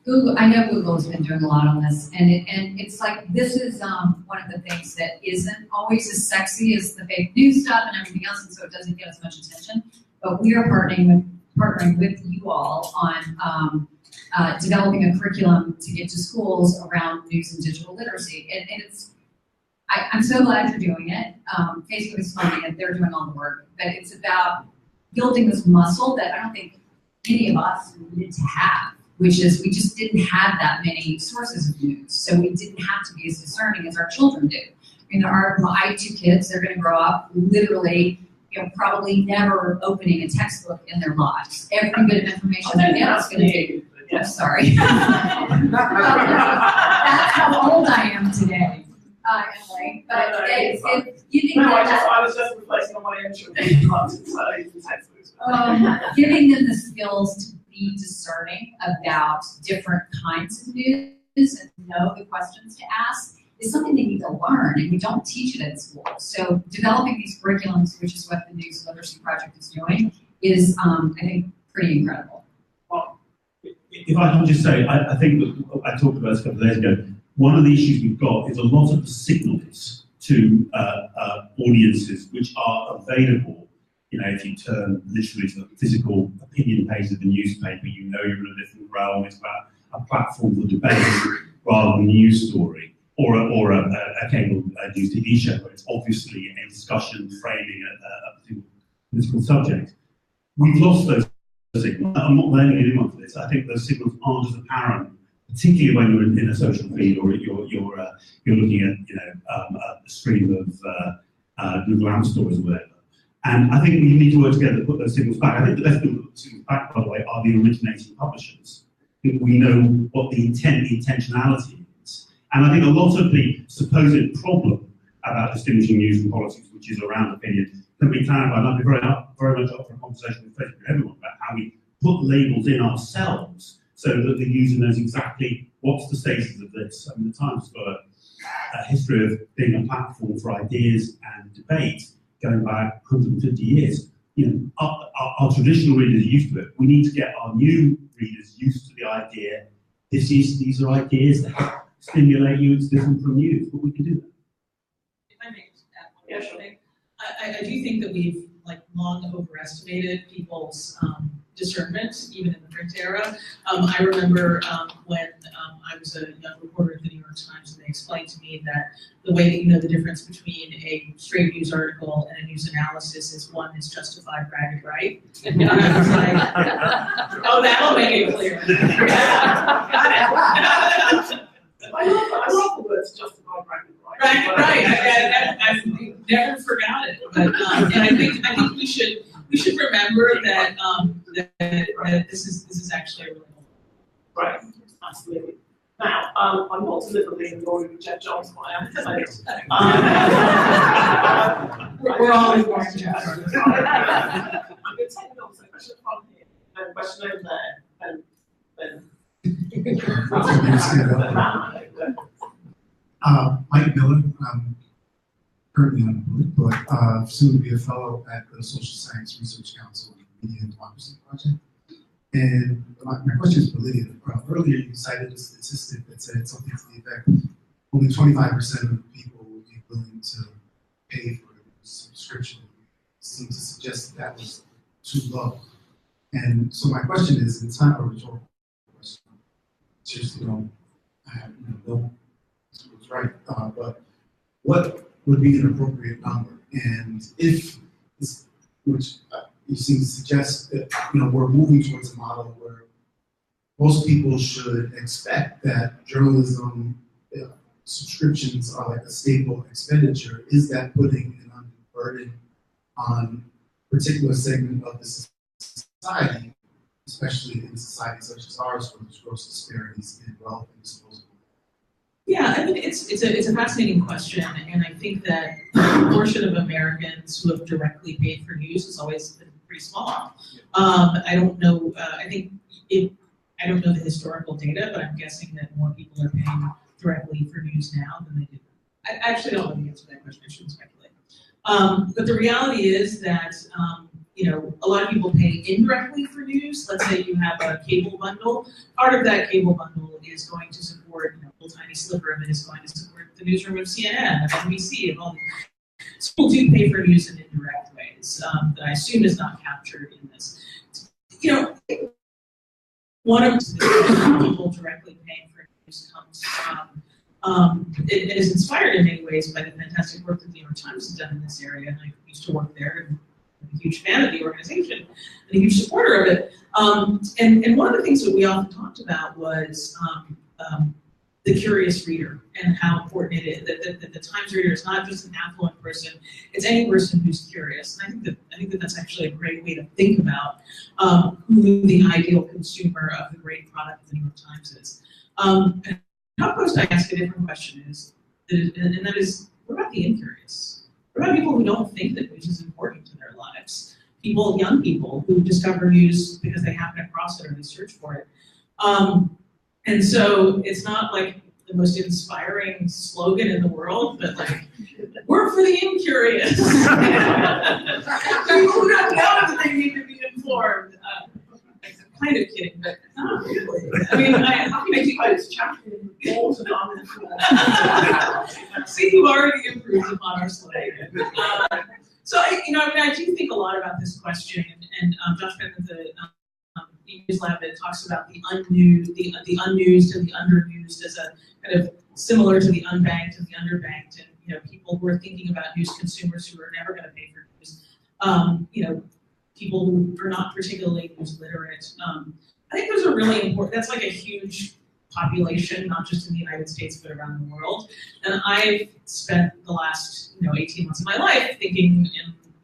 Google, I know Google has been doing a lot on this, and it's like, this is one of the things that isn't always as sexy as the fake news stuff and everything else, and so it doesn't get as much attention. But we are partnering with you all on developing a curriculum to get to schools around news and digital literacy, and it's. I'm so glad you're doing it. Facebook is funding it; they're doing all the work, but it's about building this muscle that I don't think any of us needed to have, which is we just didn't have that many sources of news, so we didn't have to be as discerning as our children do. I mean, my 2 kids, they're going to grow up literally, you know, probably never opening a textbook in their lives. Every bit of information they get is going to take. I'm sorry. That's how old I am today. Emily, but it's giving them I was just replacing on my own children. Giving them the skills to be discerning about different kinds of news and know the questions to ask is something they need to learn, and we don't teach it at school. So developing these curriculums, which is what the News Literacy Project is doing, is I think pretty incredible. Well, if I can just say, I think that I talked about this a couple of days ago. One of the issues we've got is a lot of the signals to audiences which are available. You know, if you turn literally to the physical opinion page of the newspaper, you know you're in a different realm. It's about a platform for debate rather than a news story or a cable news TV show where it's obviously a discussion framing a political subject. We've lost those signals. I'm not blaming anyone for this. I think those signals aren't as apparent, particularly when you're in a social feed or you're looking at a stream of Google App stores or whatever. And I think we need to work together to put those signals back. I think the best people to put signals back, by the way, are the originating publishers. We know what the intentionality is. And I think a lot of the supposed problem about distinguishing news from politics, which is around opinion, can be clarified. And I'd be very much up for a conversation with Facebook and everyone about how we put labels in ourselves so that the user knows exactly what's the status of this. I mean, the Times has got a history of being a platform for ideas and debate going back 150 years. You know, our traditional readers are used to it. We need to get our new readers used to the idea. These are ideas that help stimulate you. It's different from news, but we can do that. If I may just add one more thing, I do think that we've like long overestimated people's discernment, even in the print era. I remember when I was a young reporter at the New York Times, and they explained to me that the way that you know the difference between a straight news article and a news analysis is one is justified, bragging, right? And I was like, oh, that'll make it clear. Got it. I love the words justified, bragging, right. Right. I never forgot it. But and I think we should remember that that this is actually a really Right, absolutely. Now, I'm not deliberately ignoring Jeff Johnson, I am tonight. we're always going to Jeff. I'm going to take another question from here, and a question over there, and then. Mike Miller, I'm currently unemployed, but soon to be a fellow at the Social Science Research Council and Media and Democracy Project. And my question is for Lydia. Earlier you cited a statistic that said something to the effect only 25% of people would be willing to pay for a subscription. It seemed to suggest that was too low. And so my question is, it's not a rhetorical question. Seriously, don't was right, but what would be an appropriate number? And if this, which you seem to suggest that we're moving towards a model where most people should expect that journalism subscriptions are like a staple expenditure. Is that putting an undue burden on a particular segment of the society, especially in societies such as ours, where there's gross disparities in wealth and disposable? Yeah, I mean, it's a fascinating question, and I think that the portion of Americans who have directly paid for news has always been pretty small. I don't know. I don't know the historical data, but I'm guessing that more people are paying directly for news now than they did. I actually don't know the answer to that question. I shouldn't speculate. But the reality is that a lot of people pay indirectly for news. Let's say you have a cable bundle. Part of that cable bundle is going to support, a little tiny sliver of it is going to support the newsroom of CNN, of NBC, and all the. So people do pay for news in indirect ways that I assume is not captured in this. One of the people directly paying for news comes from. It is inspired in many ways by the fantastic work that the New York Times has done in this area, and I used to work there. And I'm a huge fan of the organization and a huge supporter of it. And one of the things that we often talked about was the curious reader and how important it is that the Times reader is not just an affluent person; it's any person who's curious. And I think that that's actually a great way to think about who the ideal consumer of the great product of the New York Times is. And how post I ask a different question is, and that is, what about the incurious? What about people who don't think that news is important to their lives? Young people who discover news because they happen across it or they search for it. And so it's not like the most inspiring slogan in the world, but like, work for the incurious. People who don't know that they need to be informed. I'm kind of kidding, but not really. I mean, I was championing the balls and on the See, you've already improved upon our slogan. So I do think a lot about this question, and Josh Penn at the News Lab that talks about the unused and the underused as a kind of similar to the unbanked and the underbanked, and people who are thinking about news consumers who are never going to pay for news. People who are not particularly news literate. I think those are really important. That's like a huge population, not just in the United States, but around the world. And I've spent the last 18 months of my life thinking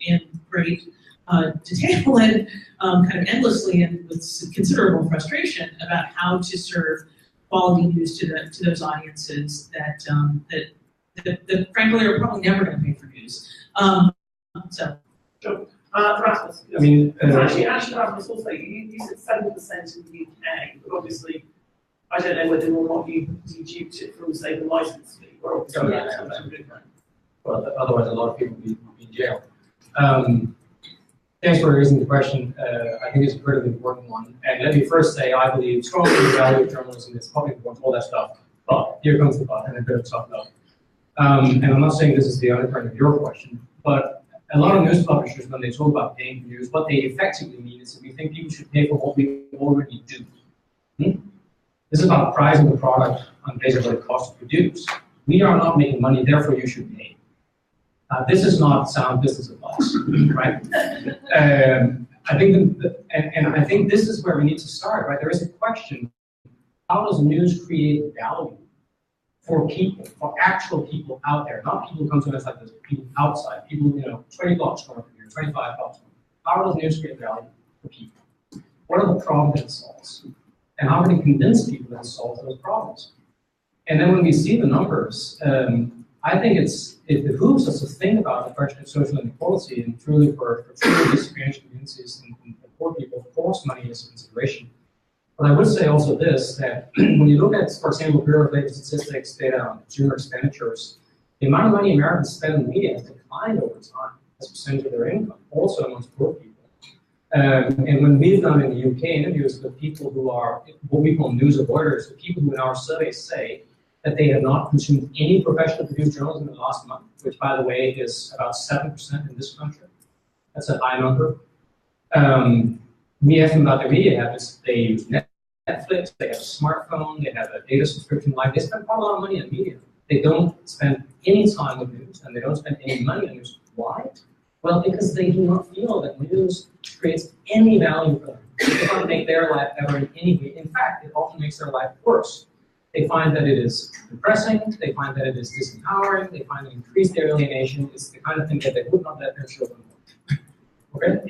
in great detail and kind of endlessly and with considerable frustration about how to serve quality news to those audiences that frankly are probably never going to pay for news. Rasmus, I mean, actually, Rasmus, also, you said 7% in the UK, but obviously, I don't know whether or not you deduced it from, say, the license fee. Well, otherwise, a lot of people would be in jail. Thanks for raising the question. I think it's a pretty important one. And let me first say, I believe strongly in the value of journalism. It's public all that stuff. But here comes the but and a bit of tough love. And I'm not saying this is the only part of your question, but a lot of news publishers, when they talk about paying for news, what they effectively mean is that we think people should pay for what we already do. This is about pricing the product on basically the cost to produce. We are not making money, therefore you should pay. This is not sound business advice, right? I think, I think this is where we need to start, right? There is a question: how does news create value for people, for actual people out there, not people who come to us like this, people outside, people, 20 blocks from here, 25 blocks from here. How does news create value for people? What are the problems it solves? And how can we convince people that it solves those problems? And then when we see the numbers, I think it behooves us to think about the question of social inequality, and truly for truly disadvantaged communities and poor people, of course money is a consideration. But I would say also this, that when you look at, for example, Bureau of Labor Statistics data on consumer expenditures, the amount of money Americans spend in media has declined over time as a percentage of their income, also amongst poor people. And when we've done in the UK interviews with people who are what we call news avoiders, the people who in our surveys say that they have not consumed any professionally produced journalism in the last month, which, by the way, is about 7% in this country. That's a high number. We ask them about their media habits. They use Netflix, they have a smartphone, they have a data subscription line. They spend quite a lot of money on media. They don't spend any time with news, and they don't spend any money on news. Why? Well, because they do not feel that news creates any value for them. It doesn't make their life better in any way. In fact, it often makes their life worse. They find that it is depressing, they find that it is disempowering, they find it increased their alienation. It's the kind of thing that they would not let their children do. Okay?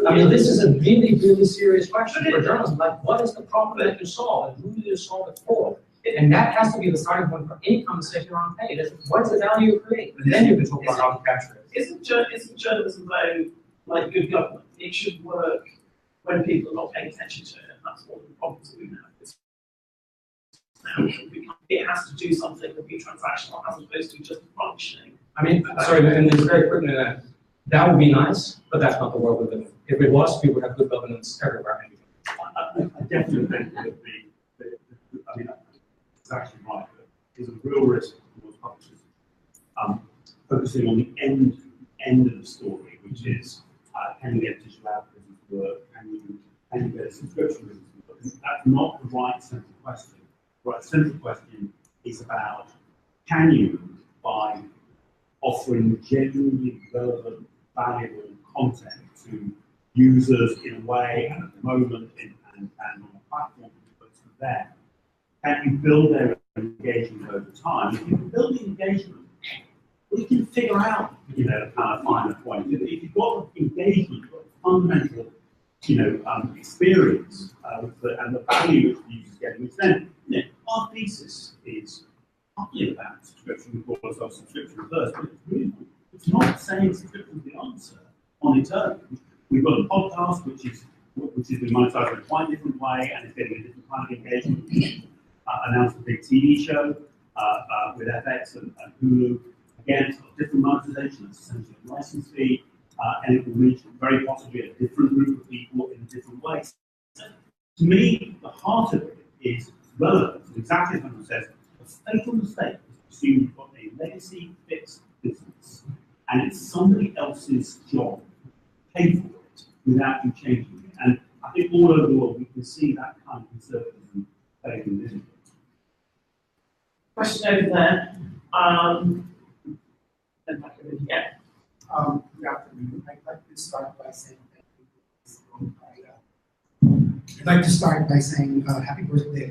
I mean, this is a really, really serious question for journalism. Like, what is the problem that you solve, and who do you solve it for? And that has to be the starting point for any conversation around pay. What's the value you create? And then you can talk about how to capture it. Isn't journalism, though, like good government? It should work when people are not paying attention to it. And that's one of the problems that we have. It has to do something and be transactional as opposed to just functioning. I mean, sorry, and it's very quickly that would be nice, but that's not the world we live in. If it was, we would have good governance everywhere. I definitely think that I mean, it's actually right, but there's a real risk towards publishers focusing on the end of the story, which is can you get digital advertising to work, can you get a subscription business to work? That's not the right central question. The right central question is about, can you, by offering genuinely relevant, valuable content to users in a way and at the moment and on a platform that puts them there, can you build their engagement over time? If you can build the engagement, we can figure out, the kind of finer point. If you've got engagement, you've got fundamental, experience and the value which the user's getting, which then, our thesis is partly about subscription. We call ourselves subscription first, but it's not saying subscription is the answer on its own. We've got a podcast which is being monetized in a quite different way and is getting a different kind of engagement. Announced a big TV show with FX and Hulu. Again, it's got different monetization. It's essentially a license fee, and it will reach very possibly a different group of people in different ways. So, to me, the heart of it is relevant. It's exactly as someone says, the fatal mistake is to assume you've got a legacy fixed business, and it's somebody else's job to pay for it without you changing it. And I think all over the world we can see that kind of conservatism failing this. Question over there. Yeah. Good afternoon. I'd like to start by saying happy birthday.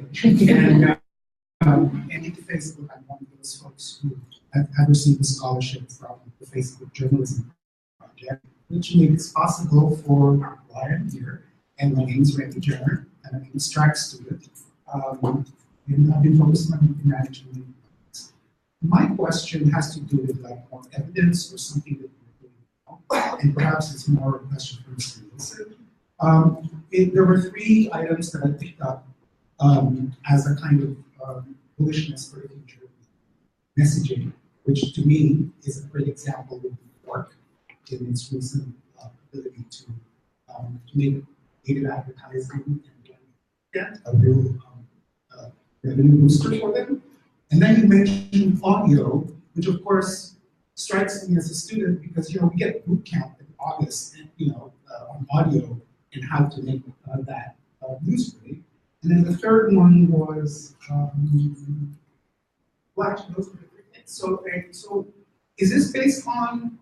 And into Facebook, I'm one of those folks who have received a scholarship from the Facebook Journalism Project, which made this possible for why I'm here. And my name is Randy Jenner, and I'm an Strack student. And I've been focused on management. My question has to do with more evidence or something that we're doing now, and perhaps it's more a question for Mr. Wilson. There were 3 items that I picked up as a kind of bullishness for the future messaging, which to me is a great example of work in its recent ability to make native advertising and get a real revenue booster for them. And then you mentioned audio, which of course strikes me as a student because, you know, we get boot camp in August, you know, on audio and how to make that usefully. And then the third one was, well, actually, those were the three things. So is this based on,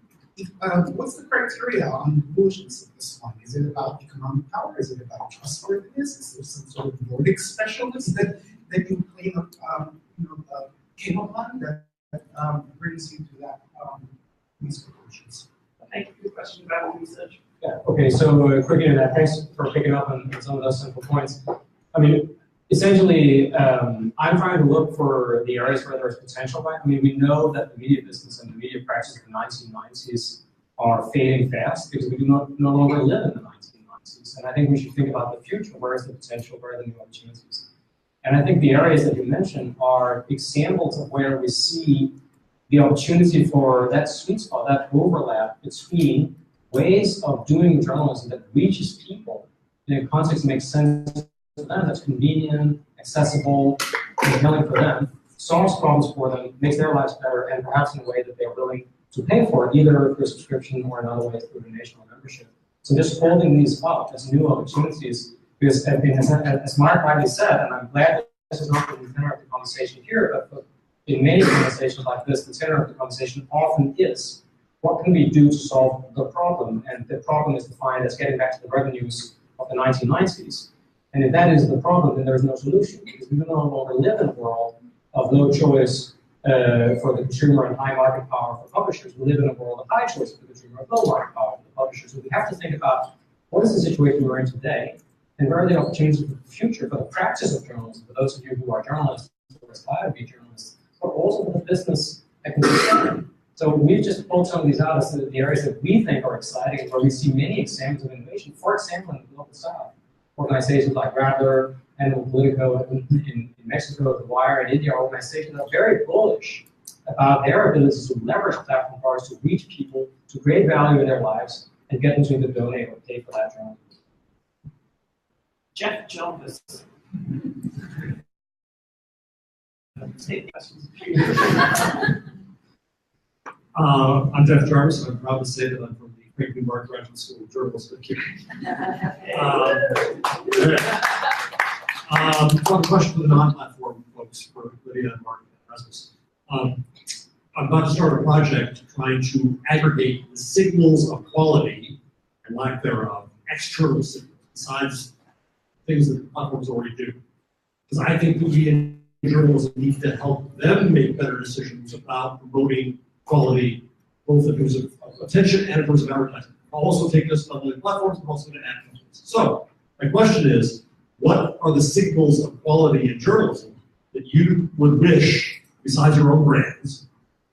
what's the criteria on the bullishness of this one? Is it about economic power? Is it about trustworthiness? Is there some sort of Nordic specialist that you came upon that brings you to that these conclusions? Thank you for the question about research. Yeah, okay, so quickly on that, thanks for picking up on some of those simple points. I mean, essentially, I'm trying to look for the areas where there's potential. Right? I mean, we know that the media business and the media practice of the 1990s are fading fast because we do no longer live in the 1990s. And I think we should think about the future. Where is the potential? Where are the new opportunities? And I think the areas that you mentioned are examples of where we see the opportunity for that sweet spot, that overlap between ways of doing journalism that reaches people in a context that makes sense to them, that's convenient, accessible, compelling for them, solves problems for them, makes their lives better, and perhaps in a way that they're willing to pay for, either through a subscription or in other ways through donation or membership. So just holding these up as new opportunities, because as Mark rightly said, and I'm glad this is not the tenor of the conversation here, but in many conversations like this, the tenor of the conversation often is, what can we do to solve the problem? And the problem is defined as getting back to the revenues of the 1990s. And if that is the problem, then there's no solution, because we no longer live in a world of low choice for the consumer and high market power for publishers. We live in a world of high choice for the consumer and low market power for the publishers. So we have to think about what is the situation we're in today, and where are the opportunities for the future, for the practice of journalism, for those of you who are journalists, who aspire to be journalists, but also for the business that can be done. So we've just pulled some of these out as the areas that we think are exciting and where we see many examples of innovation. For example, in the Global South, organizations like Radler and Politico in Mexico, The Wire in India, organizations are very bullish about their ability to leverage platform powers to reach people, to create value in their lives, and get them to either donate or pay for that journalism. Jeff Jarvis. Take questions. I'm Jeff Jarvis, and I'm proud to say that I'm from the Frank Newmark Graduate School of Journalism at So the question for the non-platform folks, for Lydia and Mark and Rasmus. I'm about to start a project trying to aggregate the signals of quality and lack thereof, external signals, besides things that platforms already do. Because I think that we in journalism need to help them make better decisions about promoting quality, both in terms of attention and in terms of advertising. I'll also take this on the platforms, but also to advertisers. So my question is, what are the signals of quality in journalism that you would wish, besides your own brands,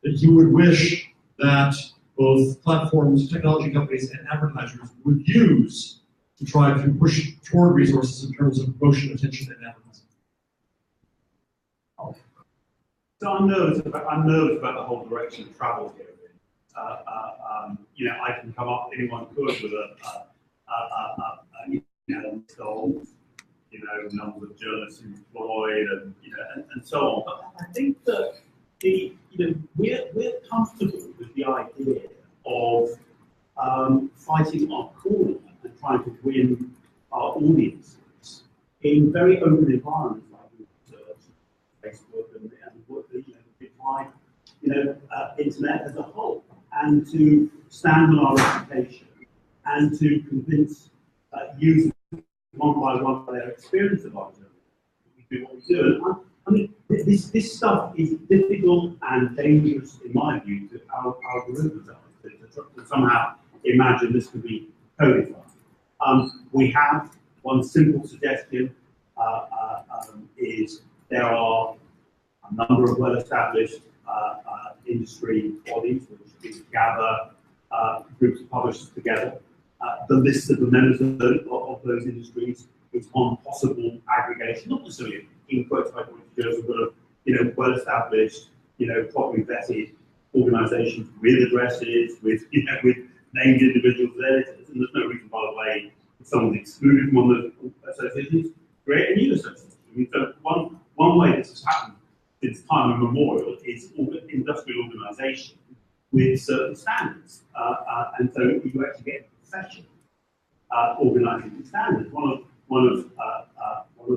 that you would wish that both platforms, technology companies, and advertisers would use to try to push toward resources in terms of promotion, attention, and advertising? So I'm nervous about the whole direction of travel here. You know, I can come up, anyone could, with a list of, you know, numbers of journalists employed and so on. But I think that we're comfortable with the idea of fighting our corner and trying to win our audiences in very open environments like Facebook and the wide, internet as a whole, and to stand on our reputation and to convince users one by one by their experience of our journalism. We do what we do. And I mean, this stuff is difficult and dangerous, in my view, to algorithms to somehow imagine this could be codified. We have one simple suggestion is there are a number of well-established industry bodies which gather groups of publishers together. The list of the members of those industries is one possible aggregation, not necessarily in quotes by journalism, but well-established, properly vetted organisations with addresses, with named individuals there. And there's no reason, by the way, if someone's excluded from one of those associations, create a new association. I mean, so one way this has happened since time immemorial is industrial organisation with certain standards. And so you actually get a profession organising the standards. One of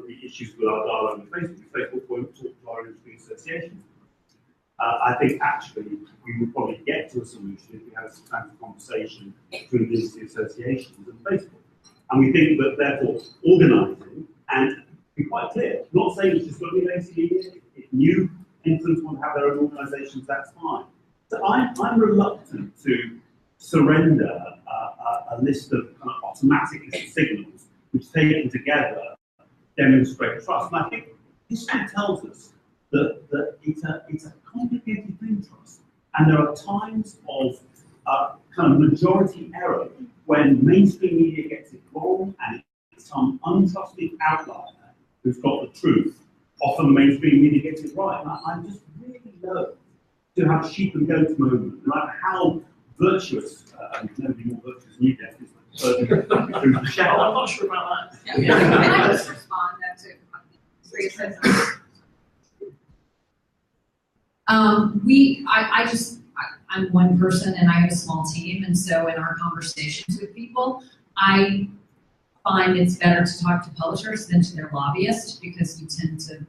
the issues with our dialogue with Facebook won't talk to our industry associations. I think actually we would probably get to a solution if we had a substantive conversation between the industry associations and Facebook. And we think that therefore organising, and be quite clear, not saying it's just going to be lazy media. If new entrants want to have their own organisations, that's fine. So I'm reluctant to surrender a list of kind of automatic signals which taken together demonstrate trust. And I think history tells us that it's a complicated thing, trust. And there are times of kind of majority error when mainstream media gets it wrong and it's some untrusted outlier who's got the truth. Often mainstream media gets it right. And I'm just really loath to have a sheep and goats moment, no matter how virtuous, and nobody more virtuous than you, Jeff, is through the shell. I'm not sure about that. Can I just respond to Rhea said something? I'm one person and I have a small team, and so in our conversations with people, I find it's better to talk to publishers than to their lobbyists, because you tend to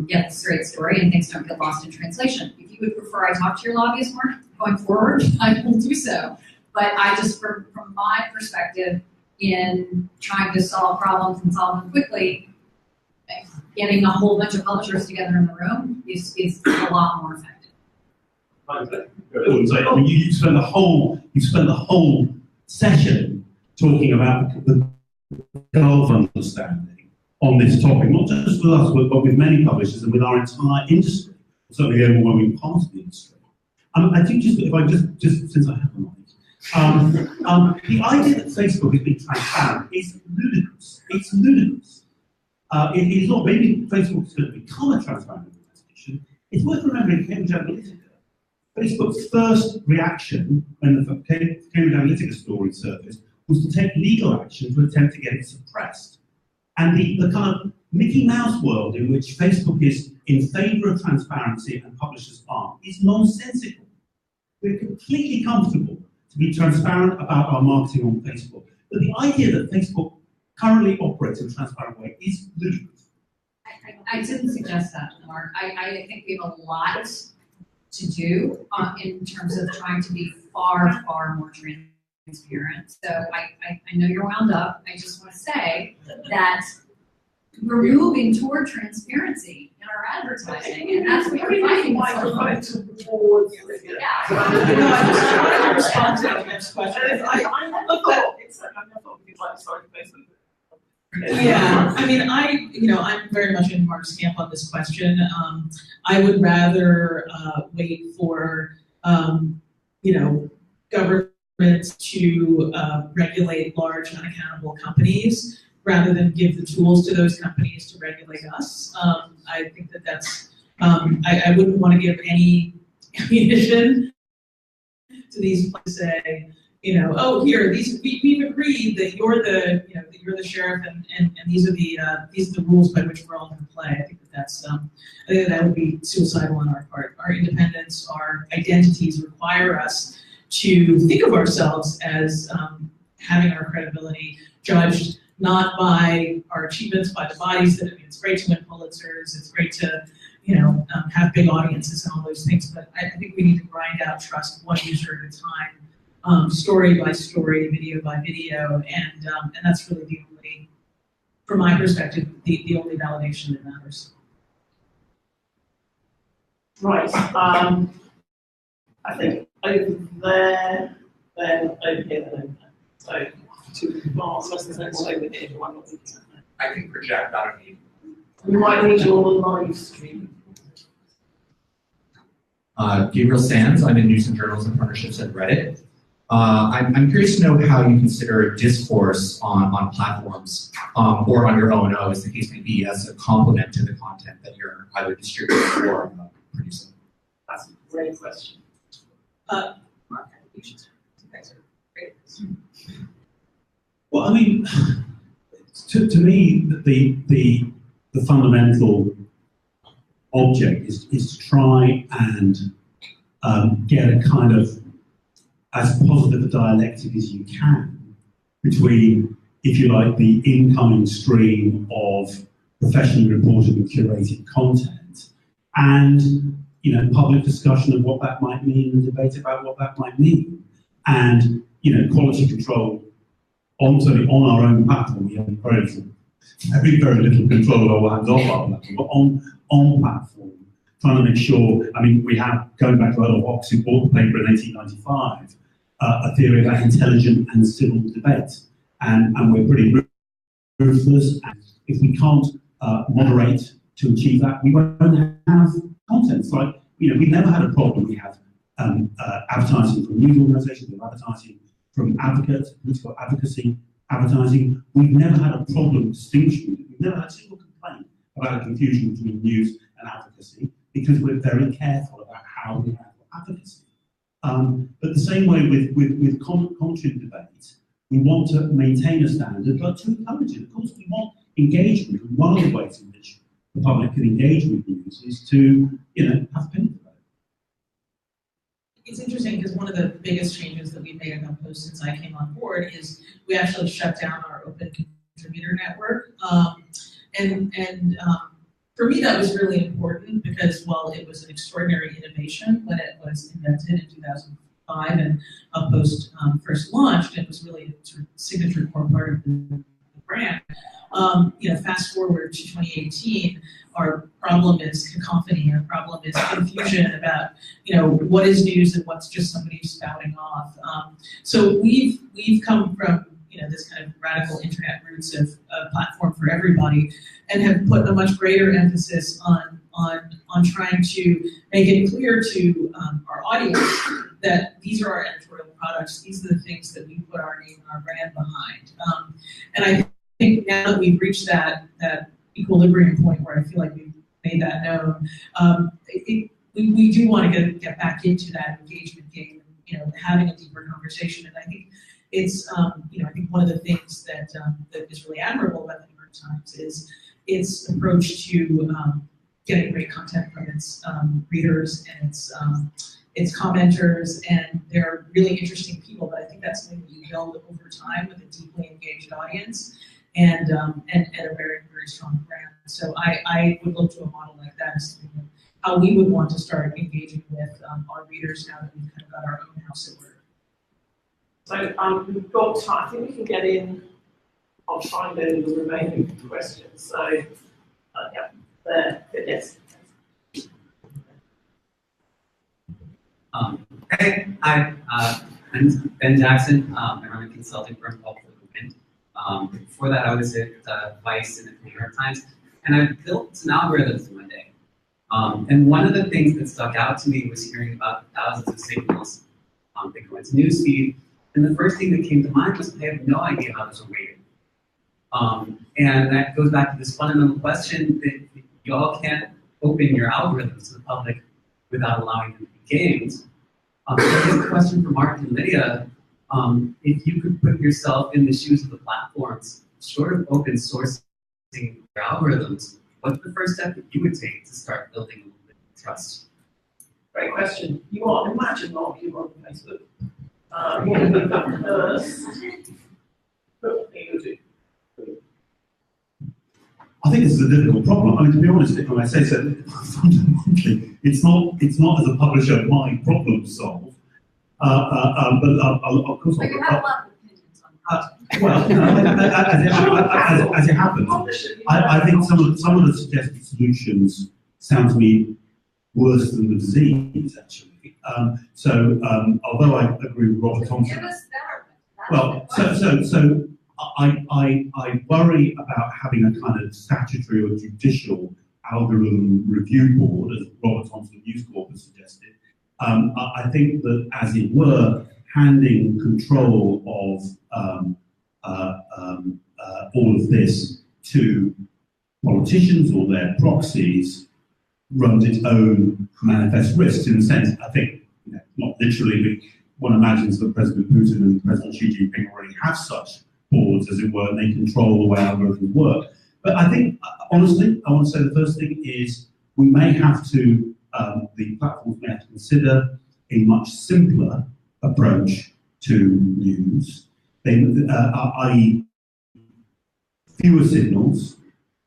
get the straight story and things don't get lost in translation. If you would prefer I talk to your lobbyist more going forward, I will do so. But I just, from my perspective, in trying to solve problems and solve them quickly, getting a whole bunch of publishers together in the room is a lot more effective. I mean, you spend the whole session talking about the gulf understanding on this topic, not just with us, but with many publishers and with our entire industry, certainly the overwhelming part of the industry. I think if I just since I have a mic, the idea that Facebook is being transparent is ludicrous. It's ludicrous. It is not. Maybe Facebook is going to become a transparent organization. It's worth remembering Cambridge Analytica. Facebook's first reaction when the Cambridge Analytica story surfaced was to take legal action to attempt to get it suppressed. And the kind of Mickey Mouse world in which Facebook is in favour of transparency and publishers aren't is nonsensical. We're completely comfortable to be transparent about our marketing on Facebook. But the idea that Facebook currently operates in a transparent way is ludicrous. I didn't suggest that, Mark. I think we have a lot to do in terms of trying to be far, far more transparent. So I know you're wound up. I just want to say that we're moving toward transparency in our advertising, and that's what we're fighting for. I just wanted to respond to the next question. I thought we'd like to start Facebook. Yeah, I mean, I'm very much in Mark's camp on this question. I would rather wait for, governments to regulate large unaccountable companies rather than give the tools to those companies to regulate us. I think that's, I wouldn't want to give any ammunition to these places to say, oh, here, we've agreed that you're the sheriff, and these are the rules by which we're all going to play. I think I think that would be suicidal on our part. Our independence, our identities require us to think of ourselves as having our credibility judged not by our achievements, by the bodies that, it's great to win Pulitzers, it's great to have big audiences and all those things, but I think we need to grind out trust one user at a time. Story by story, video by video, and that's really the only, from my perspective, the only validation that matters. Right. I think over there, then over here, then over there. So two bars, less than over here, one over here. I can project out of you. We might need you on the live stream. Gabriel Sands, I'm in News and Journalism Partnerships at Reddit. I'm curious to know how you consider discourse on platforms or on your O&O, as the case may be, as a complement to the content that you're either distributing or producing. That's a great question. Mark, you should. You guys are great. Well, I mean, to me, the fundamental object is to try and get a kind of as positive a dialectic as you can between, if you like, the incoming stream of professionally reported and curated content and public discussion of what that might mean and debate about what that might mean. And quality control certainly on our own platform, we have very little control over hands off our platform, but on platform, trying to make sure, we have, going back to Earl Hawks, who bought the paper in 1895, a theory about intelligent and civil debate. And we're pretty ruthless. And if we can't moderate to achieve that, we won't have content. It's like, we've never had a problem. We have advertising from news organizations, we have advertising from advocates, political advocacy, advertising. We've never had a problem distinguishing. We've never had a single complaint about a confusion between news and advocacy because we're very careful about how we handle advocacy. But the same way with commentary debate, we want to maintain a standard, but to encourage it. Of course, we want engagement. And one of the ways in which the public can engage with news is to, have opinion about it. It's interesting because one of the biggest changes that we've made in Post since I came on board is we actually shut down our open contributor network. For me, that was really important because while it was an extraordinary innovation when it was invented in 2005 and Post first launched, it was really a sort of signature core part of the brand. Fast forward to 2018, our problem is cacophony. Our problem is confusion about, what is news and what's just somebody spouting off. So we've come from, this kind of radical internet roots of a platform for everybody, and have put a much greater emphasis on trying to make it clear to our audience that these are our editorial products. These are the things that we put our name and our brand behind. And I think now that we've reached that equilibrium point where I feel like we've made that known, we do want to get back into that engagement game, having a deeper conversation. And I think it's, I think one of the things that is really admirable about the New York Times is its approach to getting great content from its readers and its commenters, and they're really interesting people. But I think that's something that you build over time with a deeply engaged audience and a very, very strong brand. So I would look to a model like that as something that how we would want to start engaging with our readers now that we've kind of got our own house at work. So we've got time. I think we can get in. I'll try and get in the remaining questions. So, yeah, there, yes. Hey, hi, I'm Ben Jackson. I run a consulting firm called Wind. Before that, I was at Vice and the New York Times, and I built some algorithms in one day. And one of the things that stuck out to me was hearing about thousands of signals that go into newsfeed. And the first thing that came to mind was I have no idea how those are weighted. And that goes back to this fundamental question that you all can't open your algorithms to the public without allowing them to be gamed. So here's a question for Mark and Lydia. If you could put yourself in the shoes of the platforms, short of open sourcing your algorithms, what's the first step that you would take to start building a little bit of trust? Great question. You are, imagine Mark, you are on Facebook. What would be the first? What do you do? I think this is a difficult problem. I mean, to be honest, when I say so, fundamentally, it's not as a publisher my problem to solve. But of course, But you have a lot of opinions on how well, as it happens, I think some of the suggested solutions sound to me worse than the disease, actually. Although I agree with Robert Thompson. Give us better. Well, so I worry about having a kind of statutory or judicial algorithm review board, as Robert Thompson News Corp has suggested. I think that, as it were, handing control of all of this to politicians or their proxies runs its own manifest risks. In a sense, I think, not literally, but one imagines that President Putin and President Xi Jinping already have such boards, as it were, and they control the way algorithms work. But I think, honestly, I want to say the first thing is we may have to, the platforms may have to consider a much simpler approach to news, i.e. fewer signals,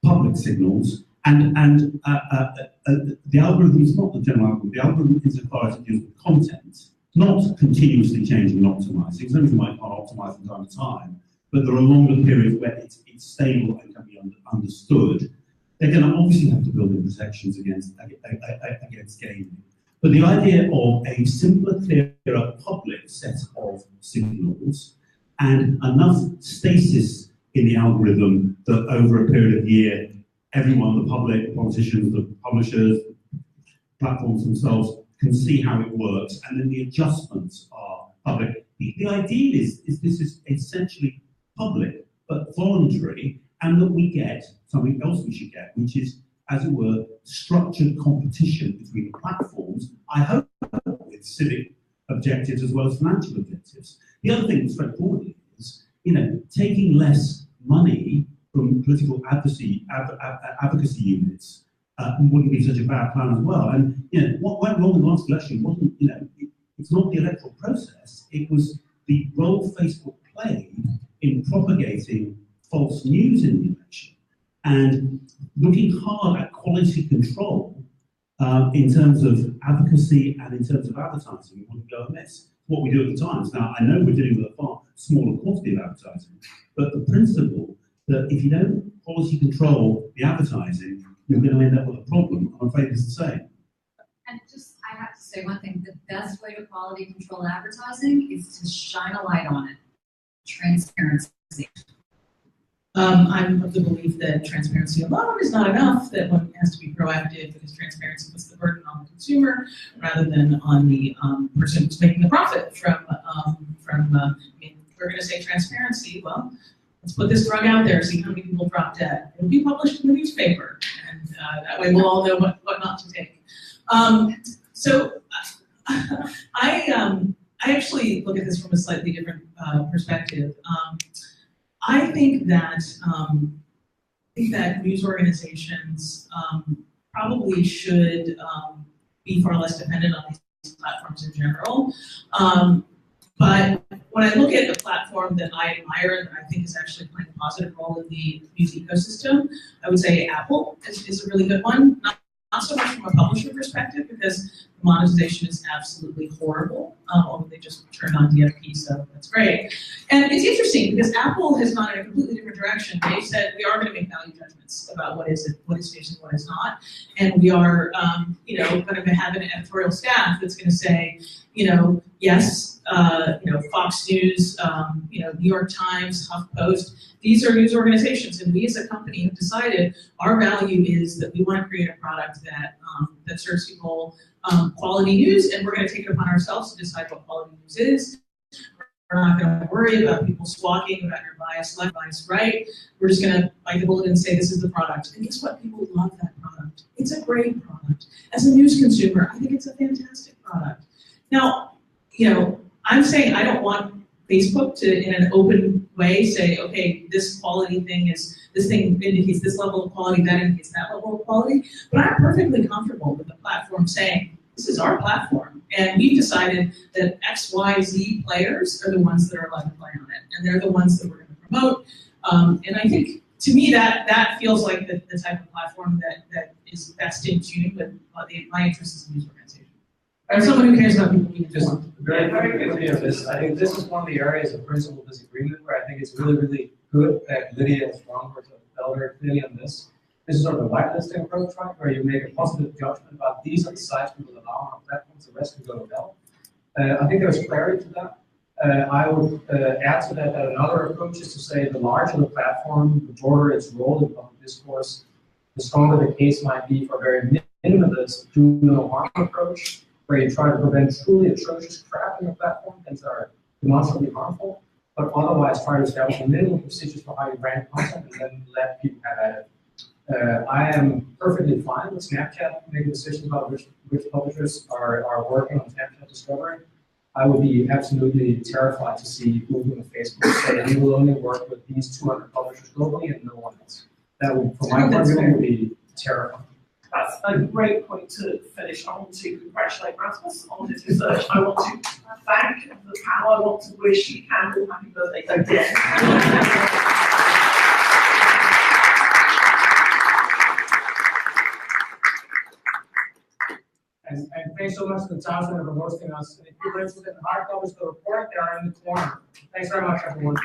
public signals, and the algorithm is not the general algorithm. The algorithm, insofar as it deals with content, not continuously changing and optimizing. Some of you might not optimize from time to time, but there are longer periods where it's stable and can be understood. They're going to obviously have to build in protections against gaming. But the idea of a simpler, clearer public set of signals and enough stasis in the algorithm that over a period of year, everyone, the public, the politicians, the publishers, platforms themselves, can see how it works, and then the adjustments are public. The idea is this is essentially public, but voluntary, and that we get something else we should get, which is, as it were, structured competition between the platforms, I hope with civic objectives as well as financial objectives. The other thing, straightforwardly, is, taking less money from political advocacy units wouldn't be such a bad plan as well. And what went wrong in the last election wasn't, it's not the electoral process, it was the role Facebook played in propagating false news in the election and looking hard at quality control in terms of advocacy and in terms of advertising. We wouldn't go amiss. What we do at the Times. Now, I know we're dealing with a far smaller quantity of advertising, but the principle that if you don't quality control the advertising, you're going to end up with a problem, I'm afraid is the same. And I have to say one thing, the best way to quality control advertising is to shine a light on it. Transparency. I'm of the belief that transparency alone is not enough, that one has to be proactive, because transparency puts the burden on the consumer rather than on the person who's making the profit from we're going to say transparency, well, let's put this drug out there, see how many people drop dead. It'll be published in the newspaper, and that way we'll all know what not to take. So I actually look at this from a slightly different perspective. I think that news organizations probably should be far less dependent on these platforms in general. But when I look at a platform that I admire and that I think is actually playing a positive role in the news ecosystem, I would say Apple is a really good one. Not so much from a publisher perspective, because the monetization is absolutely horrible, although they just turned on DFP, so that's great. And it's interesting because Apple has gone in a completely different direction. They said we are going to make value judgments about what is news and what is not, and we are, going to have an editorial staff that's going to say, yes, Fox News, New York Times, HuffPost. These are news organizations, and we as a company have decided our value is that we want to create a product that serves people quality news, and we're going to take it upon ourselves to decide what quality news is. We're not going to worry about people squawking about your bias left, bias right. We're just going to bite the bullet and say this is the product. And guess what? People love that product. It's a great product. As a news consumer, I think it's a fantastic product. Now, I'm saying I don't want Facebook to, in an open way, say, okay, this thing indicates this level of quality, that indicates that level of quality. But I'm perfectly comfortable with the platform saying, this is our platform, and we've decided that X, Y, Z players are the ones that are allowed to play on it, and they're the ones that we're going to promote. And I think, to me, that feels like the type of platform that is best in tune with my interests as a news organization. As someone who cares about people being informed. Very quickly on this, I think this is one of the areas of principal disagreement where I think it's really, really good that Lydia and Strong were to tell very clearly on this. This is sort of a whitelisting approach, right, where you make a positive judgment about these are the sites we will allow on platforms, the rest can go to hell. I think there's clarity to that. I would add to that another approach is to say the larger the platform, the broader its role in public discourse, the stronger the case might be for a very minimalist, do no harm approach, where you try to prevent truly atrocious crap in the platform, things that are demonstrably harmful, but otherwise try to establish a minimum procedures for how you rank content and then let people have at it. I am perfectly fine with Snapchat making decisions about which publishers are working on Snapchat discovery. I would be absolutely terrified to see Google and Facebook say we will only work with these 200 publishers globally and no one else. That would, from my point of view, would be terrifying. That's a great point to finish. I want to congratulate Rasmus on his research. I want to thank the panel. I want to wish Campbell happy birthday again. And thanks so much to Thompson for hosting us. And if you're interested in hard copies of the report, they are in the corner. Thanks very much, everyone.